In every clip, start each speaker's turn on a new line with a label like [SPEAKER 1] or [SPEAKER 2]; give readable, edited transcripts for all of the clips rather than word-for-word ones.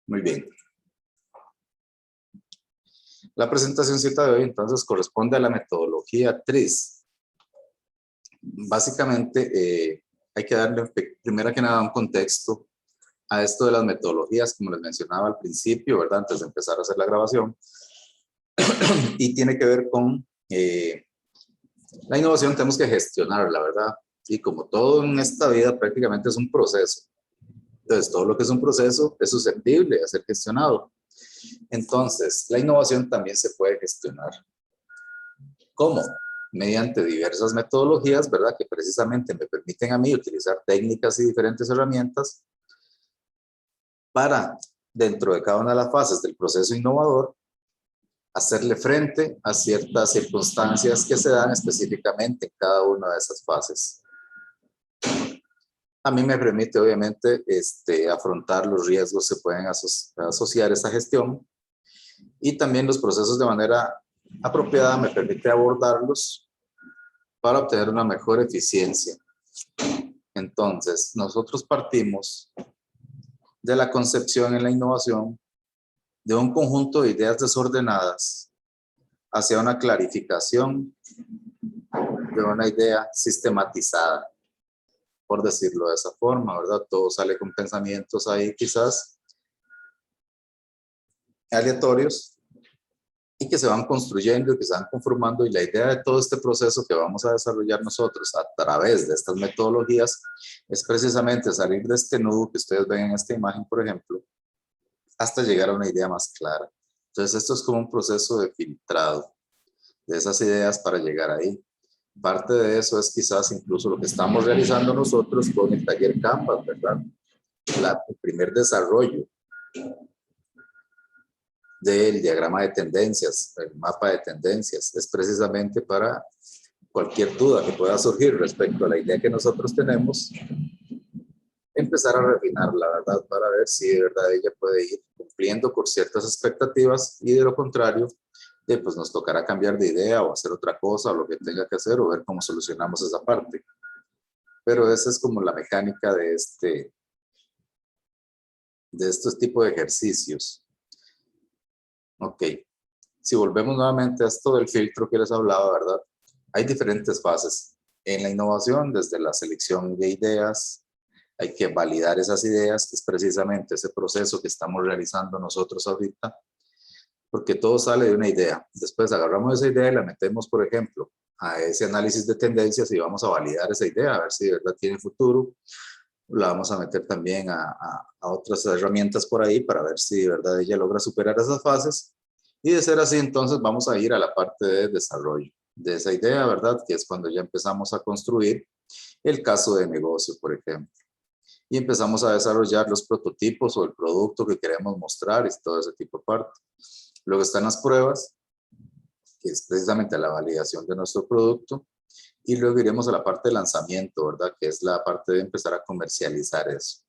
[SPEAKER 1] Muy bien. La presentacióncita de hoy entonces corresponde a la metodología TRIZ. Básicamente hay que darle primero que nada un contexto a esto de las metodologías, como les mencionaba al principio, ¿verdad? Antes de empezar a hacer la grabación. Y tiene que ver con la innovación. Tenemos que gestionarla, ¿verdad? Y como todo en esta vida prácticamente es un proceso. Entonces, todo lo que es un proceso es susceptible a ser gestionado. Entonces, la innovación también se puede gestionar. ¿Cómo? Mediante diversas metodologías, ¿verdad? Que precisamente me permiten a mí utilizar técnicas y diferentes herramientas para, dentro de cada una de las fases del proceso innovador, hacerle frente a ciertas circunstancias que se dan específicamente en cada una de esas fases. A mí me permite, obviamente, afrontar los riesgos que se pueden asociar a esa gestión, y también los procesos de manera apropiada me permite abordarlos para obtener una mejor eficiencia. Entonces, nosotros partimos de la concepción en la innovación de un conjunto de ideas desordenadas hacia una clarificación de una idea sistematizada, por decirlo de esa forma, ¿verdad? Todo sale con pensamientos ahí quizás aleatorios y que se van construyendo y que se van conformando, y la idea de todo este proceso que vamos a desarrollar nosotros a través de estas metodologías es precisamente salir de este nudo que ustedes ven en esta imagen, por ejemplo, hasta llegar a una idea más clara. Entonces esto es como un proceso de filtrado de esas ideas para llegar ahí. Parte de eso es quizás incluso lo que estamos realizando nosotros con el taller Canvas, ¿verdad? El primer desarrollo del diagrama de tendencias, el mapa de tendencias, es precisamente para cualquier duda que pueda surgir respecto a la idea que nosotros tenemos, empezar a refinarla, ¿verdad? Para ver si de verdad ella puede ir cumpliendo con ciertas expectativas, y de lo contrario, pues nos tocará cambiar de idea o hacer otra cosa o lo que tenga que hacer, o ver cómo solucionamos esa parte. Pero esa es como la mecánica de estos tipos de ejercicios. Ok, si volvemos nuevamente a esto del filtro que les hablaba, ¿verdad? Hay diferentes fases en la innovación, desde la selección de ideas, hay que validar esas ideas, que es precisamente ese proceso que estamos realizando nosotros ahorita, porque todo sale de una idea. Después agarramos esa idea y la metemos, por ejemplo, a ese análisis de tendencias y vamos a validar esa idea, a ver si de verdad tiene futuro. La vamos a meter también a otras herramientas por ahí para ver si de verdad ella logra superar esas fases. Y de ser así, entonces vamos a ir a la parte de desarrollo de esa idea, ¿verdad? Que es cuando ya empezamos a construir el caso de negocio, por ejemplo. Y empezamos a desarrollar los prototipos o el producto que queremos mostrar y todo ese tipo de parte. Luego están las pruebas, que es precisamente la validación de nuestro producto. Y luego iremos a la parte de lanzamiento, ¿verdad? Que es la parte de empezar a comercializar eso.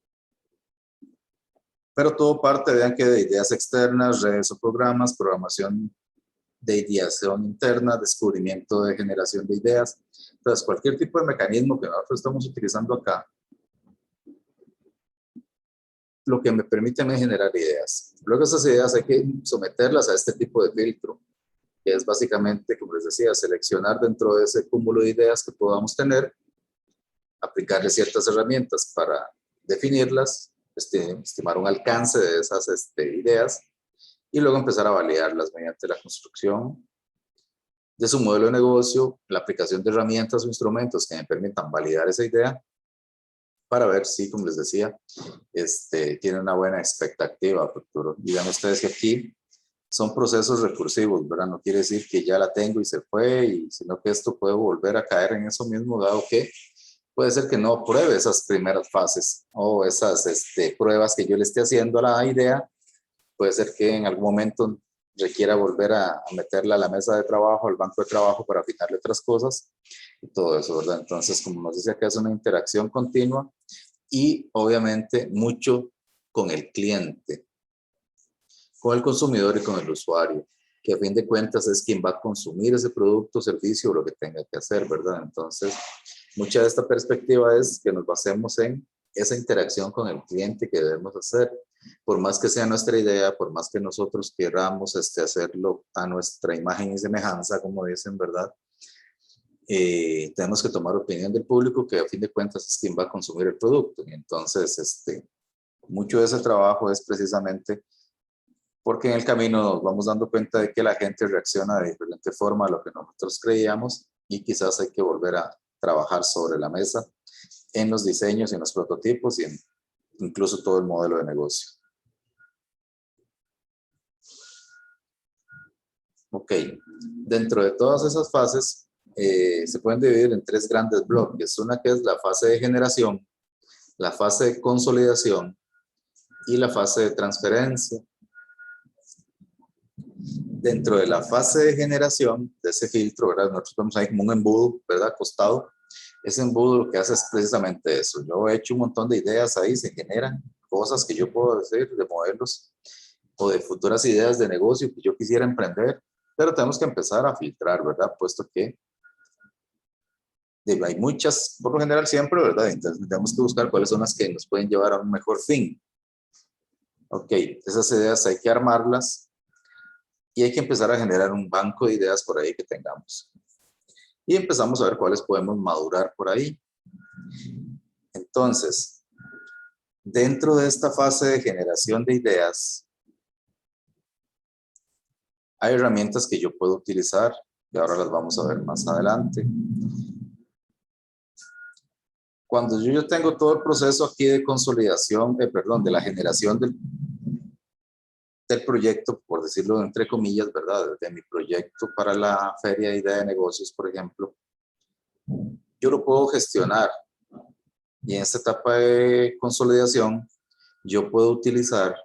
[SPEAKER 1] Pero todo parte, vean, que de ideas externas, redes o programas, programación de ideación interna, descubrimiento de generación de ideas. Entonces, cualquier tipo de mecanismo que nosotros estamos utilizando acá, lo que me permite a mí generar ideas. Luego esas ideas hay que someterlas a este tipo de filtro, que es básicamente, como les decía, seleccionar dentro de ese cúmulo de ideas que podamos tener, aplicarle ciertas herramientas para definirlas, estimar un alcance de esas ideas, y luego empezar a validarlas mediante la construcción de su modelo de negocio, la aplicación de herramientas o instrumentos que me permitan validar esa idea, para ver si, como les decía, tiene una buena expectativa a futuro. Digan ustedes que aquí son procesos recursivos, ¿verdad? No quiere decir que ya la tengo y se fue, sino que esto puede volver a caer en eso mismo, dado que puede ser que no apruebe esas primeras fases o esas pruebas que yo le esté haciendo a la idea. Puede ser que en algún momento requiera volver a meterla a la mesa de trabajo, al banco de trabajo, para aplicarle otras cosas y todo eso, ¿verdad? Entonces, como nos dice acá, es una interacción continua y obviamente mucho con el cliente, con el consumidor y con el usuario, que a fin de cuentas es quien va a consumir ese producto, servicio o lo que tenga que hacer, ¿verdad? Entonces, mucha de esta perspectiva es que nos basemos en esa interacción con el cliente que debemos hacer. Por más que sea nuestra idea, por más que nosotros queramos hacerlo a nuestra imagen y semejanza, como dicen, ¿verdad? Tenemos que tomar opinión del público, que a fin de cuentas es quien va a consumir el producto. Y entonces, mucho de ese trabajo es precisamente porque en el camino nos vamos dando cuenta de que la gente reacciona de diferente forma a lo que nosotros creíamos y quizás hay que volver a trabajar sobre la mesa en los diseños, en los prototipos y en incluso todo el modelo de negocio. Ok, dentro de todas esas fases se pueden dividir en tres grandes bloques. Una que es la fase de generación, la fase de consolidación y la fase de transferencia. Dentro de la fase de generación de ese filtro, ¿verdad? Nosotros vemos ahí como un embudo, ¿verdad? Acostado. Ese embudo lo que hace es precisamente eso. Yo he hecho un montón de ideas ahí, se generan cosas que yo puedo decir de modelos o de futuras ideas de negocio que yo quisiera emprender, pero tenemos que empezar a filtrar, ¿verdad? Puesto que hay muchas, por lo general siempre, ¿verdad? Entonces tenemos que buscar cuáles son las que nos pueden llevar a un mejor fin. Ok, esas ideas hay que armarlas y hay que empezar a generar un banco de ideas por ahí que tengamos. Y empezamos a ver cuáles podemos madurar por ahí. Entonces, dentro de esta fase de generación de ideas, hay herramientas que yo puedo utilizar y ahora las vamos a ver más adelante. Cuando yo tengo todo el proceso aquí de consolidación, de la generación del proyecto, por decirlo entre comillas, ¿verdad? De mi proyecto para la feria de idea de negocios, por ejemplo, yo lo puedo gestionar. Y en esta etapa de consolidación, yo puedo utilizar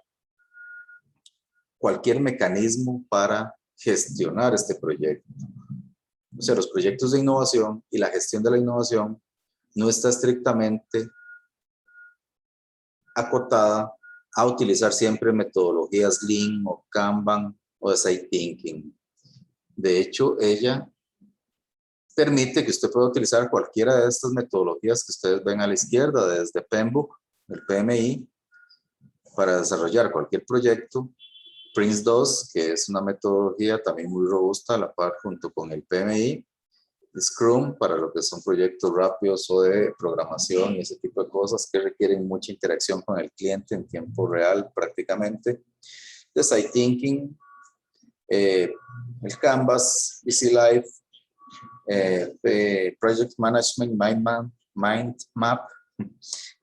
[SPEAKER 1] cualquier mecanismo para gestionar este proyecto. O sea, los proyectos de innovación y la gestión de la innovación no está estrictamente acotada a utilizar siempre metodologías Lean o Kanban o Design Thinking. De hecho, ella permite que usted pueda utilizar cualquiera de estas metodologías que ustedes ven a la izquierda, desde PMBOK, el PMI, para desarrollar cualquier proyecto. Prince2, que es una metodología también muy robusta a la par junto con el PMI. Scrum, para lo que son proyectos rápidos o de programación y ese tipo de cosas que requieren mucha interacción con el cliente en tiempo real prácticamente. Design Thinking, el Canvas, Easy Life, Project Management, Mind Map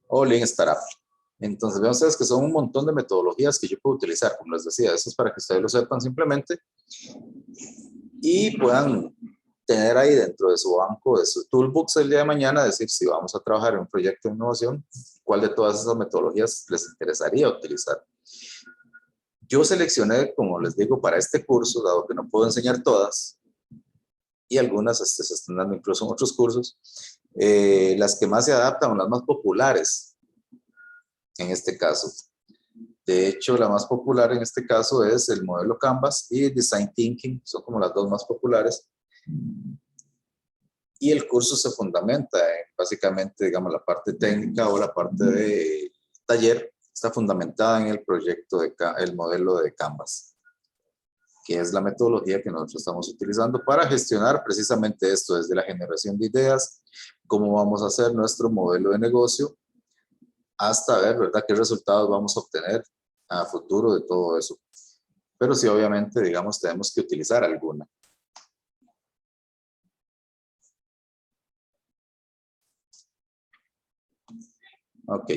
[SPEAKER 1] o Lean Startup. Entonces, vean ustedes que son un montón de metodologías que yo puedo utilizar, como les decía, eso es para que ustedes lo sepan simplemente y puedan tener ahí dentro de su banco, de su toolbox el día de mañana, decir si vamos a trabajar en un proyecto de innovación, cuál de todas esas metodologías les interesaría utilizar. Yo seleccioné, como les digo, para este curso, dado que no puedo enseñar todas, y algunas se están dando incluso en otros cursos, las que más se adaptan o las más populares en este caso. De hecho, la más popular en este caso es el modelo Canvas y Design Thinking, son como las dos más populares. Y el curso se fundamenta en básicamente, digamos, la parte técnica o la parte de taller está fundamentada en el proyecto, el modelo de Canvas, que es la metodología que nosotros estamos utilizando para gestionar precisamente esto, desde la generación de ideas, cómo vamos a hacer nuestro modelo de negocio, hasta ver, ¿verdad?, qué resultados vamos a obtener a futuro de todo eso. Pero sí, obviamente, digamos, tenemos que utilizar alguna. Ok.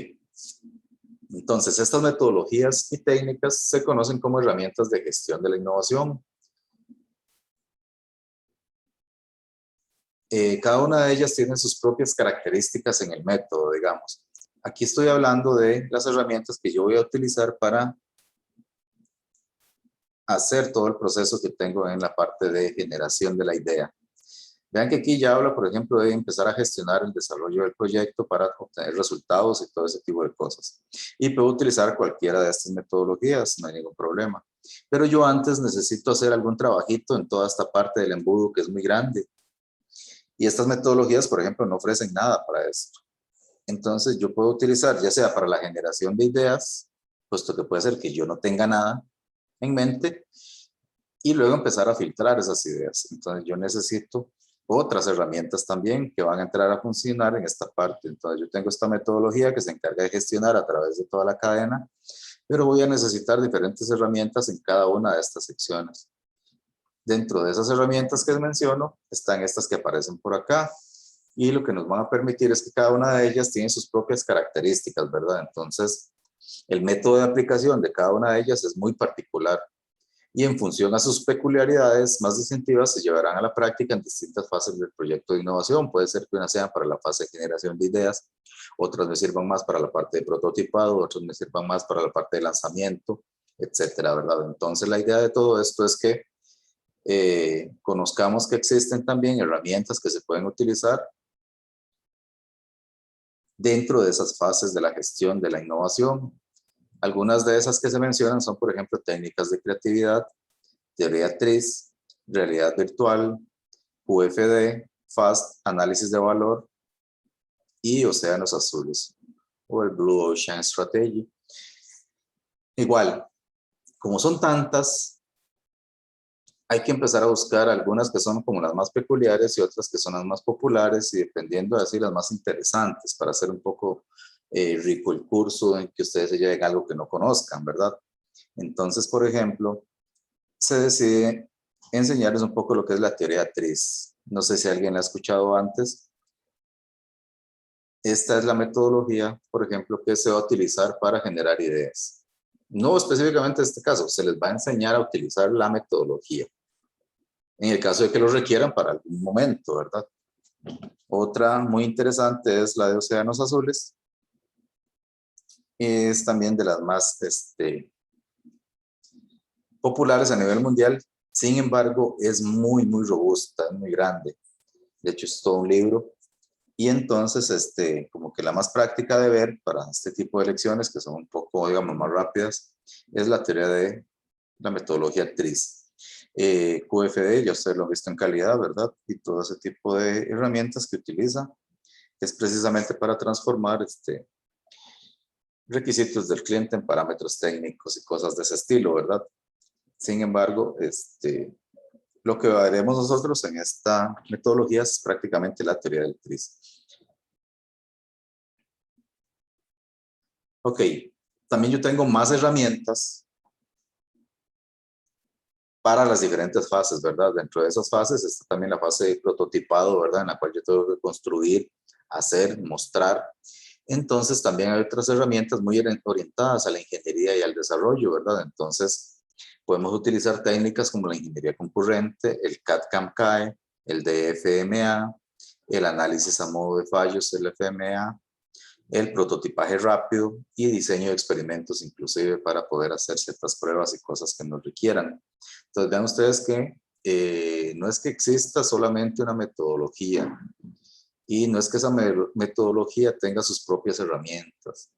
[SPEAKER 1] Entonces, estas metodologías y técnicas se conocen como herramientas de gestión de la innovación. Cada una de ellas tiene sus propias características en el método, digamos. Aquí estoy hablando de las herramientas que yo voy a utilizar para hacer todo el proceso que tengo en la parte de generación de la idea. Vean que aquí ya habla, por ejemplo, de empezar a gestionar el desarrollo del proyecto para obtener resultados y todo ese tipo de cosas. Y puedo utilizar cualquiera de estas metodologías, no hay ningún problema. Pero yo antes necesito hacer algún trabajito en toda esta parte del embudo que es muy grande. Y estas metodologías, por ejemplo, no ofrecen nada para esto. Entonces yo puedo utilizar ya sea para la generación de ideas, puesto que puede ser que yo no tenga nada en mente, y luego empezar a filtrar esas ideas. Entonces yo necesito otras herramientas también que van a entrar a funcionar en esta parte. Entonces yo tengo esta metodología que se encarga de gestionar a través de toda la cadena, pero voy a necesitar diferentes herramientas en cada una de estas secciones. Dentro de esas herramientas que menciono están estas que aparecen por acá, y lo que nos van a permitir es que cada una de ellas tiene sus propias características, ¿verdad? Entonces, el método de aplicación de cada una de ellas es muy particular, y en función a sus peculiaridades más distintivas se llevarán a la práctica en distintas fases del proyecto de innovación. Puede ser que unas sean para la fase de generación de ideas, otras me sirvan más para la parte de prototipado, otras me sirvan más para la parte de lanzamiento, etcétera, ¿verdad? Entonces, la idea de todo esto es que conozcamos que existen también herramientas que se pueden utilizar dentro de esas fases de la gestión de la innovación. Algunas de esas que se mencionan son, por ejemplo, técnicas de creatividad, teoría TRIZ, realidad virtual, QFD, FAST, análisis de valor y océanos azules, o el Blue Ocean Strategy. Igual, como son tantas, hay que empezar a buscar algunas que son como las más peculiares y otras que son las más populares, y dependiendo de así las más interesantes, para hacer un poco rico el curso en que ustedes se lleven algo que no conozcan, ¿verdad? Entonces, por ejemplo, se decide enseñarles un poco lo que es la teoría TRIZ. No sé si alguien la ha escuchado antes. Esta es la metodología, por ejemplo, que se va a utilizar para generar ideas. No específicamente en este caso, se les va a enseñar a utilizar la metodología, en el caso de que lo requieran para algún momento, ¿verdad? Otra muy interesante es la de océanos azules. Es también de las más populares a nivel mundial. Sin embargo, es muy, muy robusta, es muy grande. De hecho, es todo un libro. Y entonces, como que la más práctica de ver para este tipo de lecciones, que son un poco, digamos, más rápidas, es la teoría de la metodología TRIZ. QFD, ya ustedes lo han visto en calidad, ¿verdad? Y todo ese tipo de herramientas que utiliza es precisamente para transformar requisitos del cliente en parámetros técnicos y cosas de ese estilo, ¿verdad? Sin embargo, lo que veremos nosotros en esta metodología es prácticamente la teoría del TRIZ. Ok, también yo tengo más herramientas para las diferentes fases, ¿verdad? Dentro de esas fases está también la fase de prototipado, ¿verdad? En la cual yo tengo que construir, hacer, mostrar. Entonces también hay otras herramientas muy orientadas a la ingeniería y al desarrollo, ¿verdad? Entonces podemos utilizar técnicas como la ingeniería concurrente, el CAD-CAM-CAE, el DFMA, el análisis a modo de fallos, el FMA, el prototipaje rápido y diseño de experimentos, inclusive para poder hacer ciertas pruebas y cosas que nos requieran. Entonces vean ustedes que no es que exista solamente una metodología, y no es que esa metodología tenga sus propias herramientas,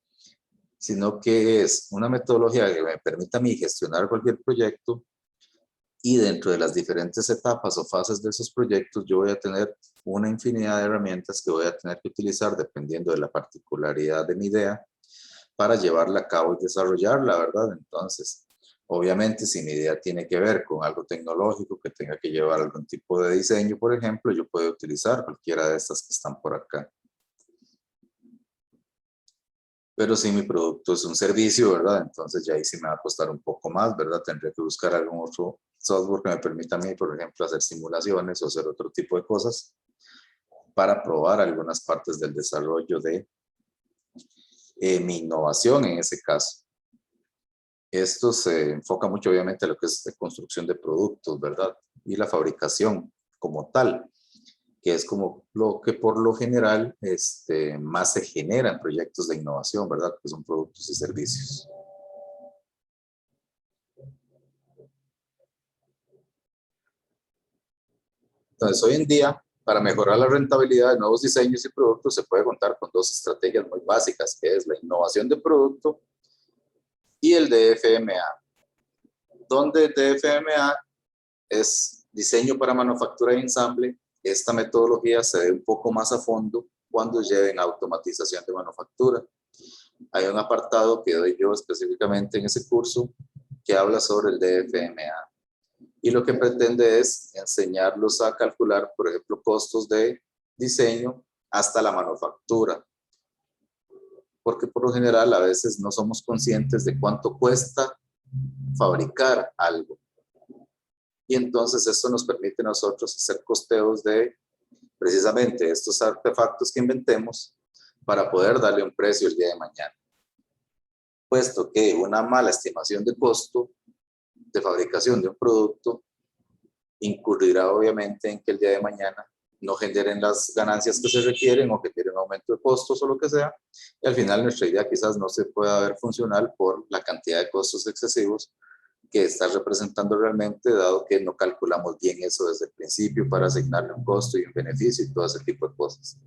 [SPEAKER 1] sino que es una metodología que me permita a mí gestionar cualquier proyecto, y dentro de las diferentes etapas o fases de esos proyectos yo voy a tener una infinidad de herramientas que voy a tener que utilizar dependiendo de la particularidad de mi idea para llevarla a cabo y desarrollarla, ¿verdad? Entonces, obviamente, si mi idea tiene que ver con algo tecnológico que tenga que llevar algún tipo de diseño, por ejemplo, yo puedo utilizar cualquiera de estas que están por acá. Pero si mi producto es un servicio, ¿verdad? Entonces ya ahí sí me va a costar un poco más, ¿verdad? Tendría que buscar algún otro software que me permita a mí, por ejemplo, hacer simulaciones o hacer otro tipo de cosas para probar algunas partes del desarrollo de mi innovación en ese caso. Esto se enfoca mucho obviamente a lo que es la construcción de productos, ¿verdad? Y la fabricación como tal, que es como lo que por lo general más se genera en proyectos de innovación, ¿verdad? Que son productos y servicios. Entonces, hoy en día, para mejorar la rentabilidad de nuevos diseños y productos, se puede contar con dos estrategias muy básicas, que es la innovación de producto y el DFMA, donde DFMA es diseño para manufactura y ensamble. Esta metodología se ve un poco más a fondo cuando lleven automatización de manufactura. Hay un apartado que doy yo específicamente en ese curso que habla sobre el DFMA. Y lo que pretende es enseñarlos a calcular, por ejemplo, costos de diseño hasta la manufactura. Porque por lo general a veces no somos conscientes de cuánto cuesta fabricar algo. Y entonces esto nos permite a nosotros hacer costeos de precisamente estos artefactos que inventemos para poder darle un precio el día de mañana. Puesto que una mala estimación de costo de fabricación de un producto incurrirá obviamente en que el día de mañana no generen las ganancias que se requieren o que tienen un aumento de costos o lo que sea, y al final nuestra idea quizás no se pueda ver funcional por la cantidad de costos excesivos que está representando realmente, dado que no calculamos bien eso desde el principio para asignarle un costo y un beneficio y todo ese tipo de cosas.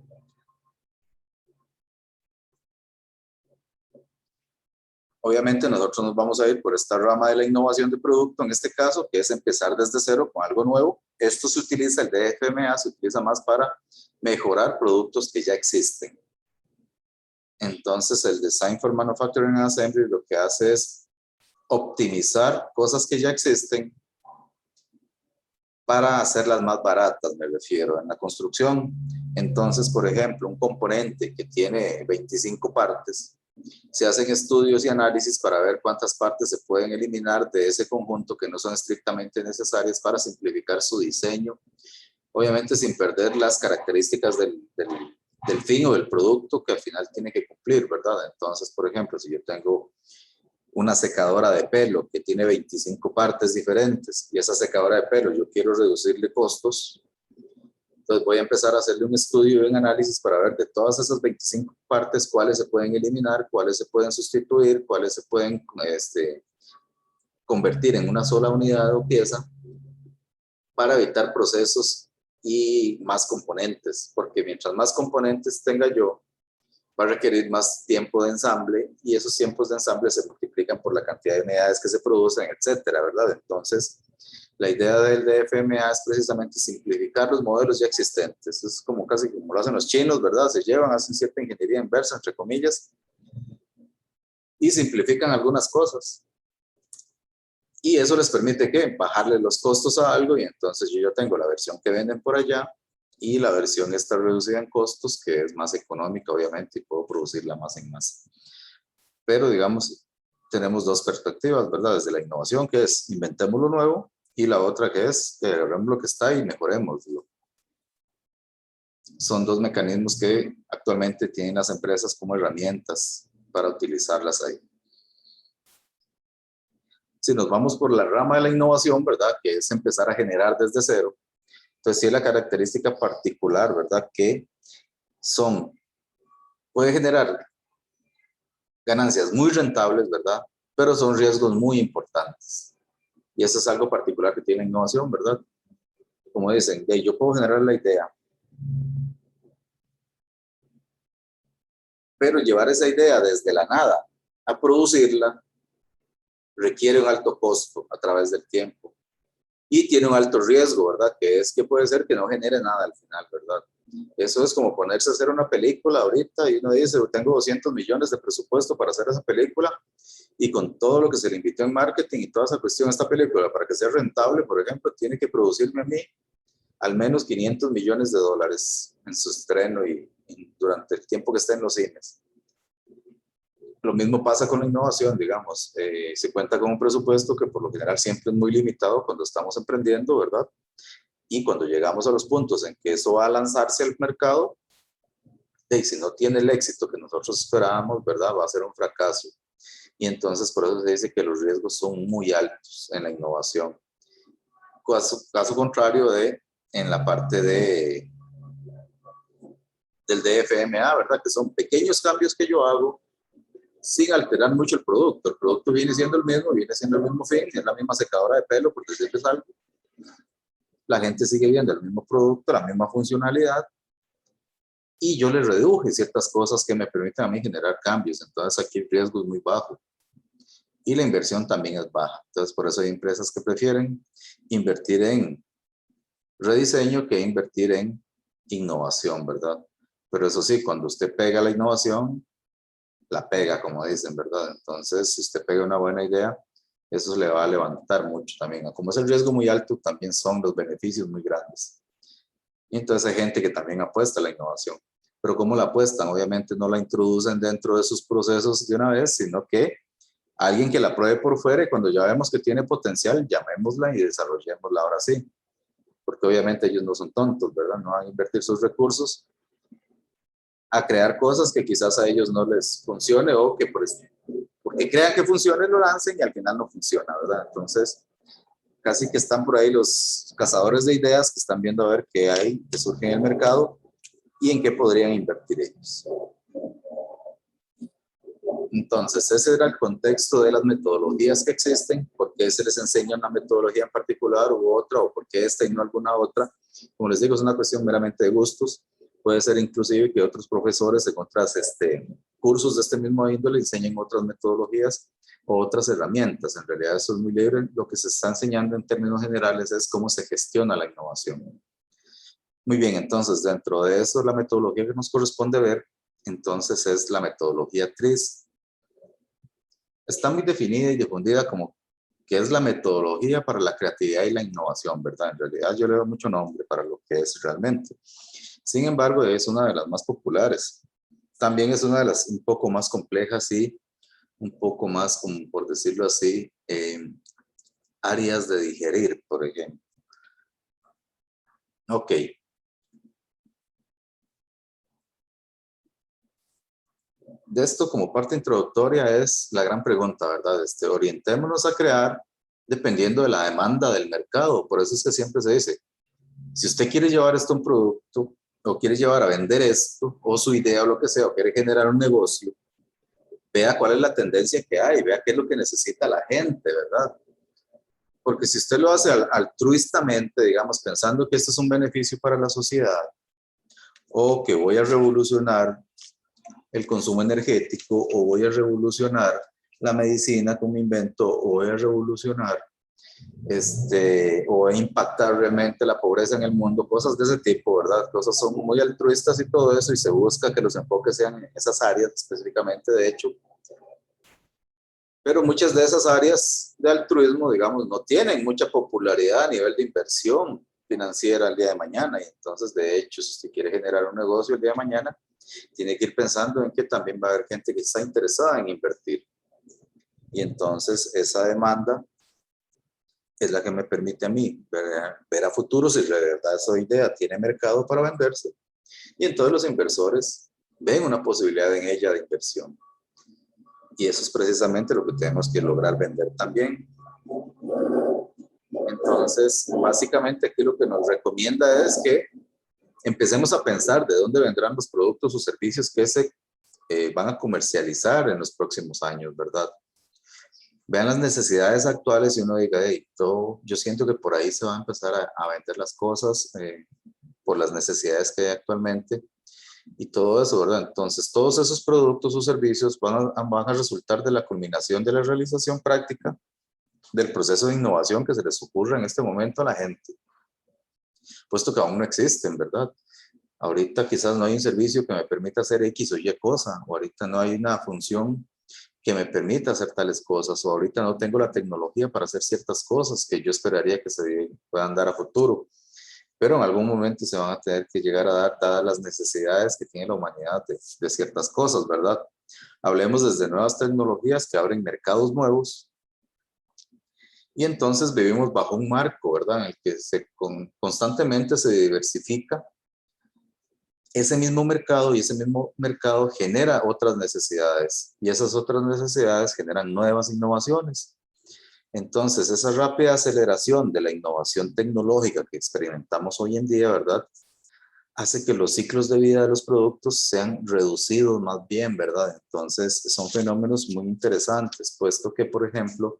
[SPEAKER 1] Obviamente nosotros nos vamos a ir por esta rama de la innovación de producto, en este caso, que es empezar desde cero con algo nuevo. Esto se utiliza, el DFMA se utiliza más para mejorar productos que ya existen. Entonces el Design for Manufacturing and Assembly lo que hace es optimizar cosas que ya existen para hacerlas más baratas, me refiero, en la construcción. Entonces, por ejemplo, un componente que tiene 25 partes, se hacen estudios y análisis para ver cuántas partes se pueden eliminar de ese conjunto que no son estrictamente necesarias para simplificar su diseño, obviamente sin perder las características del fin o del producto que al final tiene que cumplir, ¿verdad? Entonces, por ejemplo, si yo tengo una secadora de pelo que tiene 25 partes diferentes y esa secadora de pelo yo quiero reducirle costos, entonces voy a empezar a hacerle un estudio y un análisis para ver de todas esas 25 partes cuáles se pueden eliminar, cuáles se pueden sustituir, cuáles se pueden convertir en una sola unidad o pieza para evitar procesos y más componentes, porque mientras más componentes tenga yo, va a requerir más tiempo de ensamble y esos tiempos de ensamble se multiplican por la cantidad de unidades que se producen, etcétera, ¿verdad? Entonces, la idea del DFMA es precisamente simplificar los modelos ya existentes. Es como casi como lo hacen los chinos, ¿verdad? Se llevan, hacen cierta ingeniería inversa, entre comillas, y simplifican algunas cosas. Y eso les permite que bajarle los costos a algo y entonces yo ya tengo la versión que venden por allá y la versión está reducida en costos, que es más económica, obviamente, y puedo producirla más en masa. Pero, digamos, tenemos dos perspectivas, ¿verdad? Desde la innovación, que es inventemos lo nuevo, y la otra que es agarremos lo que está y mejoremoslo. Son dos mecanismos que actualmente tienen las empresas como herramientas para utilizarlas ahí. Si nos vamos por la rama de la innovación, ¿verdad? Que es empezar a generar desde cero. Entonces, sí es la característica particular, ¿verdad? Que puede generar ganancias muy rentables, ¿verdad? Pero son riesgos muy importantes. Y eso es algo particular que tiene la innovación, ¿verdad? Como dicen, yo puedo generar la idea, pero llevar esa idea desde la nada a producirla requiere un alto costo a través del tiempo. Y tiene un alto riesgo, ¿verdad? Que es que puede ser que no genere nada al final, ¿verdad? Eso es como ponerse a hacer una película ahorita y uno dice, tengo 200 millones de presupuesto para hacer esa película y con todo lo que se le invirtió en marketing y toda esa cuestión, esta película, para que sea rentable, por ejemplo, tiene que producirme a mí al menos 500 millones de dólares en su estreno y durante el tiempo que esté en los cines. Lo mismo pasa con la innovación, digamos. Se cuenta con un presupuesto que por lo general siempre es muy limitado cuando estamos emprendiendo, ¿verdad? Y cuando llegamos a los puntos en que eso va a lanzarse al mercado, y si no tiene el éxito que nosotros esperábamos, ¿verdad? Va a ser un fracaso. Y entonces por eso se dice que los riesgos son muy altos en la innovación. Caso contrario en la parte del DFMA, ¿verdad? Que son pequeños cambios que yo hago sin alterar mucho el producto. El producto viene siendo el mismo fin, es la misma secadora de pelo, porque siempre es algo. La gente sigue viendo el mismo producto, la misma funcionalidad, y yo le reduje ciertas cosas que me permiten a mí generar cambios. Entonces aquí el riesgo es muy bajo y la inversión también es baja. Entonces por eso hay empresas que prefieren invertir en rediseño que invertir en innovación, ¿verdad? Pero eso sí, cuando usted pega la innovación, la pega, como dicen, ¿verdad? Entonces, si usted pega una buena idea, eso le va a levantar mucho también. Como es el riesgo muy alto, también son los beneficios muy grandes. Y entonces hay gente que también apuesta a la innovación. Pero ¿cómo la apuestan? Obviamente no la introducen dentro de sus procesos de una vez, sino que alguien que la pruebe por fuera y cuando ya vemos que tiene potencial, llamémosla y desarrollémosla ahora sí. Porque obviamente ellos no son tontos, ¿verdad? No van a invertir sus recursos a crear cosas que quizás a ellos no les funcione o que porque crean que funcione lo lancen y al final no funciona, ¿verdad? Entonces, casi que están por ahí los cazadores de ideas que están viendo a ver qué hay, que surge en el mercado y en qué podrían invertir ellos. Entonces, ese era el contexto de las metodologías que existen, por qué se les enseña una metodología en particular u otra, o por qué esta y no alguna otra. Como les digo, es una cuestión meramente de gustos. Puede ser inclusive que otros profesores en otras cursos de este mismo índole enseñen otras metodologías o otras herramientas. En realidad eso es muy libre. Lo que se está enseñando en términos generales es cómo se gestiona la innovación. Muy bien, entonces dentro de eso la metodología que nos corresponde ver, entonces es la metodología TRIZ. Está muy definida y difundida como que es la metodología para la creatividad y la innovación, ¿verdad? En realidad yo le doy mucho nombre para lo que es realmente. Sin embargo, es una de las más populares. También es una de las un poco más complejas y un poco más, como por decirlo así, áreas de digerir, por ejemplo. Ok. De esto como parte introductoria es la gran pregunta, ¿verdad? Orientémonos a crear dependiendo de la demanda del mercado. Por eso es que siempre se dice, si usted quiere llevar esto a un producto o quiere llevar a vender esto o su idea o lo que sea, o quiere generar un negocio, vea cuál es la tendencia que hay, vea qué es lo que necesita la gente, ¿verdad? Porque si usted lo hace altruistamente, digamos, pensando que esto es un beneficio para la sociedad o que voy a revolucionar el consumo energético o voy a revolucionar la medicina con mi invento o voy a revolucionar o impactar realmente la pobreza en el mundo, cosas de ese tipo, ¿verdad? Cosas son muy altruistas y todo eso y se busca que los enfoques sean en esas áreas específicamente, de hecho. Pero muchas de esas áreas de altruismo, digamos, no tienen mucha popularidad a nivel de inversión financiera el día de mañana. Y entonces, de hecho, si usted quiere generar un negocio el día de mañana, tiene que ir pensando en que también va a haber gente que está interesada en invertir. Y entonces, esa demanda es la que me permite a mí ver a futuro si de verdad esa idea tiene mercado para venderse. Y entonces los inversores ven una posibilidad en ella de inversión. Y eso es precisamente lo que tenemos que lograr vender también. Entonces, básicamente aquí lo que nos recomienda es que empecemos a pensar de dónde vendrán los productos o servicios que se van a comercializar en los próximos años, ¿verdad? Vean las necesidades actuales y uno diga, hey, yo siento que por ahí se van a empezar a vender las cosas por las necesidades que hay actualmente y todo eso, ¿verdad? Entonces, todos esos productos o servicios van a resultar de la culminación de la realización práctica del proceso de innovación que se les ocurre en este momento a la gente, puesto que aún no existen, ¿verdad? Ahorita quizás no hay un servicio que me permita hacer X o Y cosa, o ahorita no hay una función que me permita hacer tales cosas, o ahorita no tengo la tecnología para hacer ciertas cosas que yo esperaría que se puedan dar a futuro, pero en algún momento se van a tener que llegar a dar dadas las necesidades que tiene la humanidad de ciertas cosas, ¿verdad? Hablemos desde nuevas tecnologías que abren mercados nuevos y entonces vivimos bajo un marco, ¿verdad? En el que constantemente se diversifica ese mismo mercado y ese mismo mercado genera otras necesidades y esas otras necesidades generan nuevas innovaciones. Entonces, esa rápida aceleración de la innovación tecnológica que experimentamos hoy en día, ¿verdad? Hace que los ciclos de vida de los productos sean reducidos más bien, ¿verdad? Entonces, son fenómenos muy interesantes, puesto que, por ejemplo,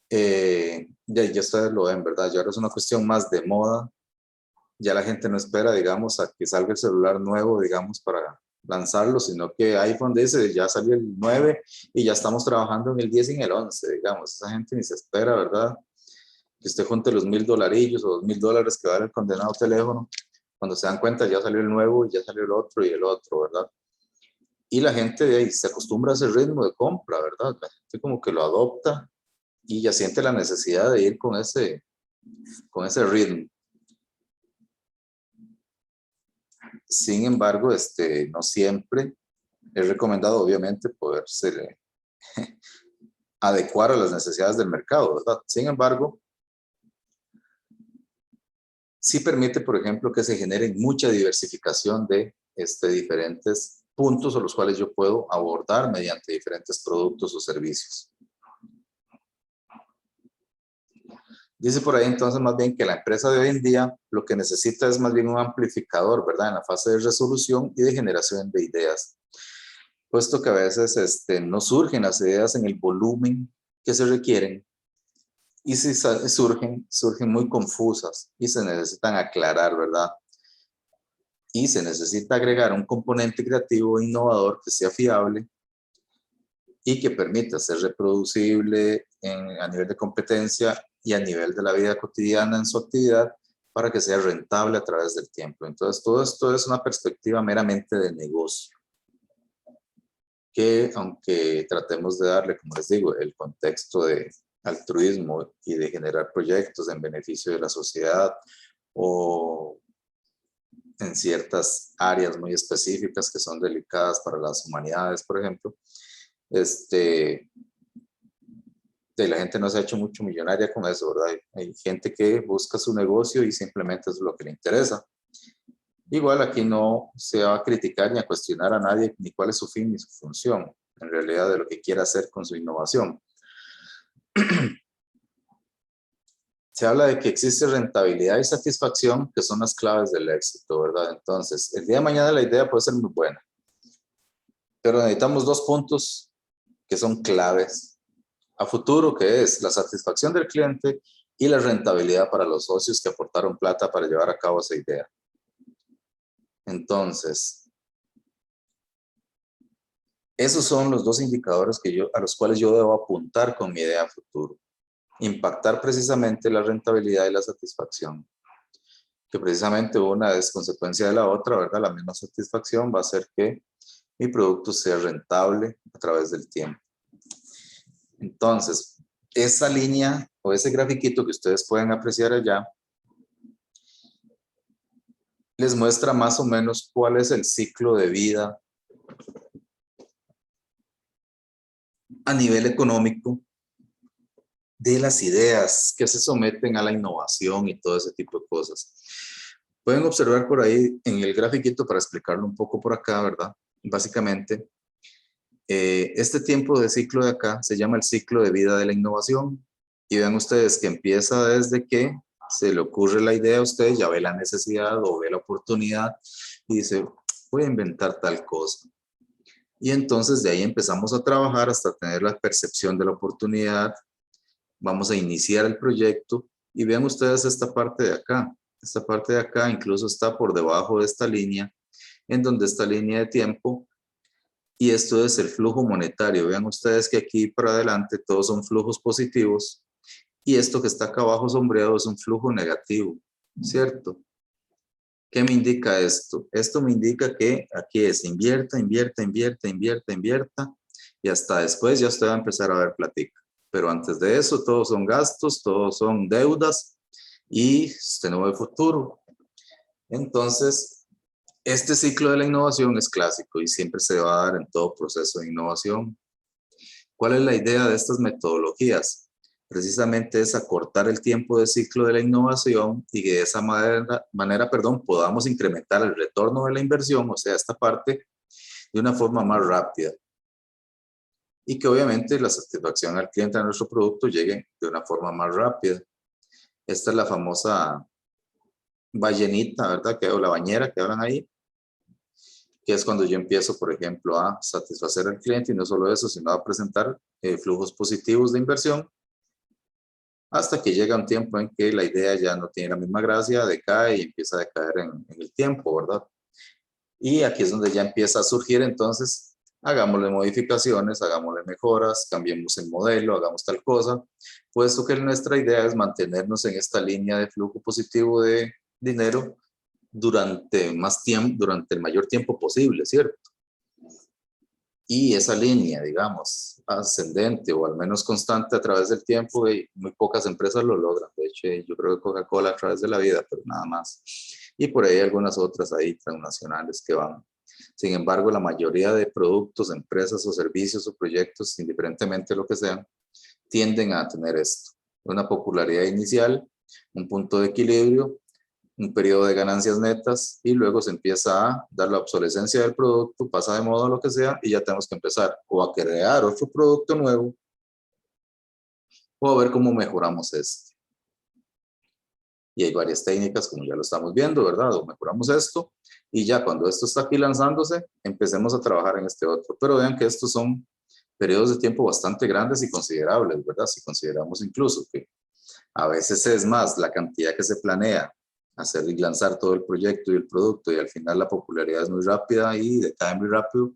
[SPEAKER 1] ya ustedes lo ven, ¿verdad? Ya ahora es una cuestión más de moda. Ya la gente no espera, digamos, a que salga el celular nuevo, digamos, para lanzarlo, sino que iPhone dice, ya salió el 9 y ya estamos trabajando en el 10 y en el 11, digamos. Esa gente ni se espera, ¿verdad? Que usted junte los $1,000 o $2,000 que vale el condenado teléfono cuando se dan cuenta ya salió el nuevo y ya salió el otro y el otro, ¿verdad? Y la gente de ahí se acostumbra a ese ritmo de compra, ¿verdad? La gente como que lo adopta y ya siente la necesidad de ir con ese ritmo. Sin embargo, no siempre es recomendado, obviamente, poderse adecuar a las necesidades del mercado, ¿verdad? Sin embargo, sí permite, por ejemplo, que se genere mucha diversificación de diferentes puntos a los cuales yo puedo abordar mediante diferentes productos o servicios. Dice por ahí entonces más bien que la empresa de hoy en día lo que necesita es más bien un amplificador, ¿verdad? En la fase de resolución y de generación de ideas. Puesto que a veces no surgen las ideas en el volumen que se requieren y si surgen muy confusas y se necesitan aclarar, ¿verdad? Y se necesita agregar un componente creativo e innovador que sea fiable y que permita ser reproducible a nivel de competencia y a nivel de la vida cotidiana en su actividad para que sea rentable a través del tiempo. Entonces, todo esto es una perspectiva meramente de negocio, que aunque tratemos de darle, como les digo, el contexto de altruismo y de generar proyectos en beneficio de la sociedad o en ciertas áreas muy específicas que son delicadas para las humanidades, por ejemplo, la gente no se ha hecho mucho millonaria con eso, ¿verdad? Hay gente que busca su negocio y simplemente es lo que le interesa. Igual aquí no se va a criticar ni a cuestionar a nadie ni cuál es su fin ni su función, en realidad de lo que quiera hacer con su innovación. Se habla de que existe rentabilidad y satisfacción, que son las claves del éxito, ¿verdad? Entonces, el día de mañana la idea puede ser muy buena, pero necesitamos dos puntos que son claves a futuro, que es la satisfacción del cliente y la rentabilidad para los socios que aportaron plata para llevar a cabo esa idea. Entonces, esos son los dos indicadores a los cuales yo debo apuntar con mi idea a futuro. Impactar precisamente la rentabilidad y la satisfacción. Que precisamente una es consecuencia de la otra, ¿verdad? La misma satisfacción va a hacer que mi producto sea rentable a través del tiempo. Entonces, esa línea o ese grafiquito que ustedes pueden apreciar allá les muestra más o menos cuál es el ciclo de vida a nivel económico de las ideas que se someten a la innovación y todo ese tipo de cosas. Pueden observar por ahí en el grafiquito para explicarlo un poco por acá, ¿verdad? Básicamente, este tiempo de ciclo de acá se llama el ciclo de vida de la innovación. Y vean ustedes que empieza desde que se le ocurre la idea a usted, ya ve la necesidad o ve la oportunidad y dice, voy a inventar tal cosa. Y entonces de ahí empezamos a trabajar hasta tener la percepción de la oportunidad. Vamos a iniciar el proyecto y vean ustedes esta parte de acá. Esta parte de acá incluso está por debajo de esta línea, en donde esta línea de tiempo, y esto es el flujo monetario. Vean ustedes que aquí para adelante todos son flujos positivos y esto que está acá abajo sombreado es un flujo negativo, ¿cierto? ¿Qué me indica esto? Esto me indica que aquí es invierta, invierta, invierta, invierta, invierta y hasta después ya usted va a empezar a ver platica. Pero antes de eso todos son gastos, todos son deudas y usted no ve futuro. Entonces, este ciclo de la innovación es clásico y siempre se va a dar en todo proceso de innovación. ¿Cuál es la idea de estas metodologías? Precisamente es acortar el tiempo de ciclo de la innovación y que de esa manera, podamos incrementar el retorno de la inversión, o sea, esta parte, de una forma más rápida. Y que obviamente la satisfacción al cliente de nuestro producto llegue de una forma más rápida. Esta es la famosa ballenita, ¿verdad? O la bañera que hablan ahí, que es cuando yo empiezo, por ejemplo, a satisfacer al cliente y no solo eso, sino a presentar flujos positivos de inversión hasta que llega un tiempo en que la idea ya no tiene la misma gracia, decae y empieza a decaer en el tiempo, ¿verdad? Y aquí es donde ya empieza a surgir entonces, hagámosle modificaciones, hagámosle mejoras, cambiemos el modelo, hagamos tal cosa, puesto que nuestra idea es mantenernos en esta línea de flujo positivo de dinero durante más tiempo, durante el mayor tiempo posible, ¿cierto? Y esa línea, digamos, ascendente o al menos constante a través del tiempo, muy pocas empresas lo logran. De hecho, yo creo que Coca-Cola a través de la vida, pero nada más. Y por ahí algunas otras ahí transnacionales que van. Sin embargo, la mayoría de productos, empresas o servicios o proyectos, indiferentemente de lo que sean, tienden a tener esto. Una popularidad inicial, un punto de equilibrio, un periodo de ganancias netas y luego se empieza a dar la obsolescencia del producto, pasa de moda lo que sea y ya tenemos que empezar o a crear otro producto nuevo o a ver cómo mejoramos esto. Y hay varias técnicas, como ya lo estamos viendo, ¿verdad? O mejoramos esto y ya cuando esto está aquí lanzándose, empecemos a trabajar en este otro. Pero vean que estos son periodos de tiempo bastante grandes y considerables, ¿verdad? Si consideramos incluso que a veces es más la cantidad que se planea hacer y lanzar todo el proyecto y el producto y al final la popularidad es muy rápida y decae muy rápido.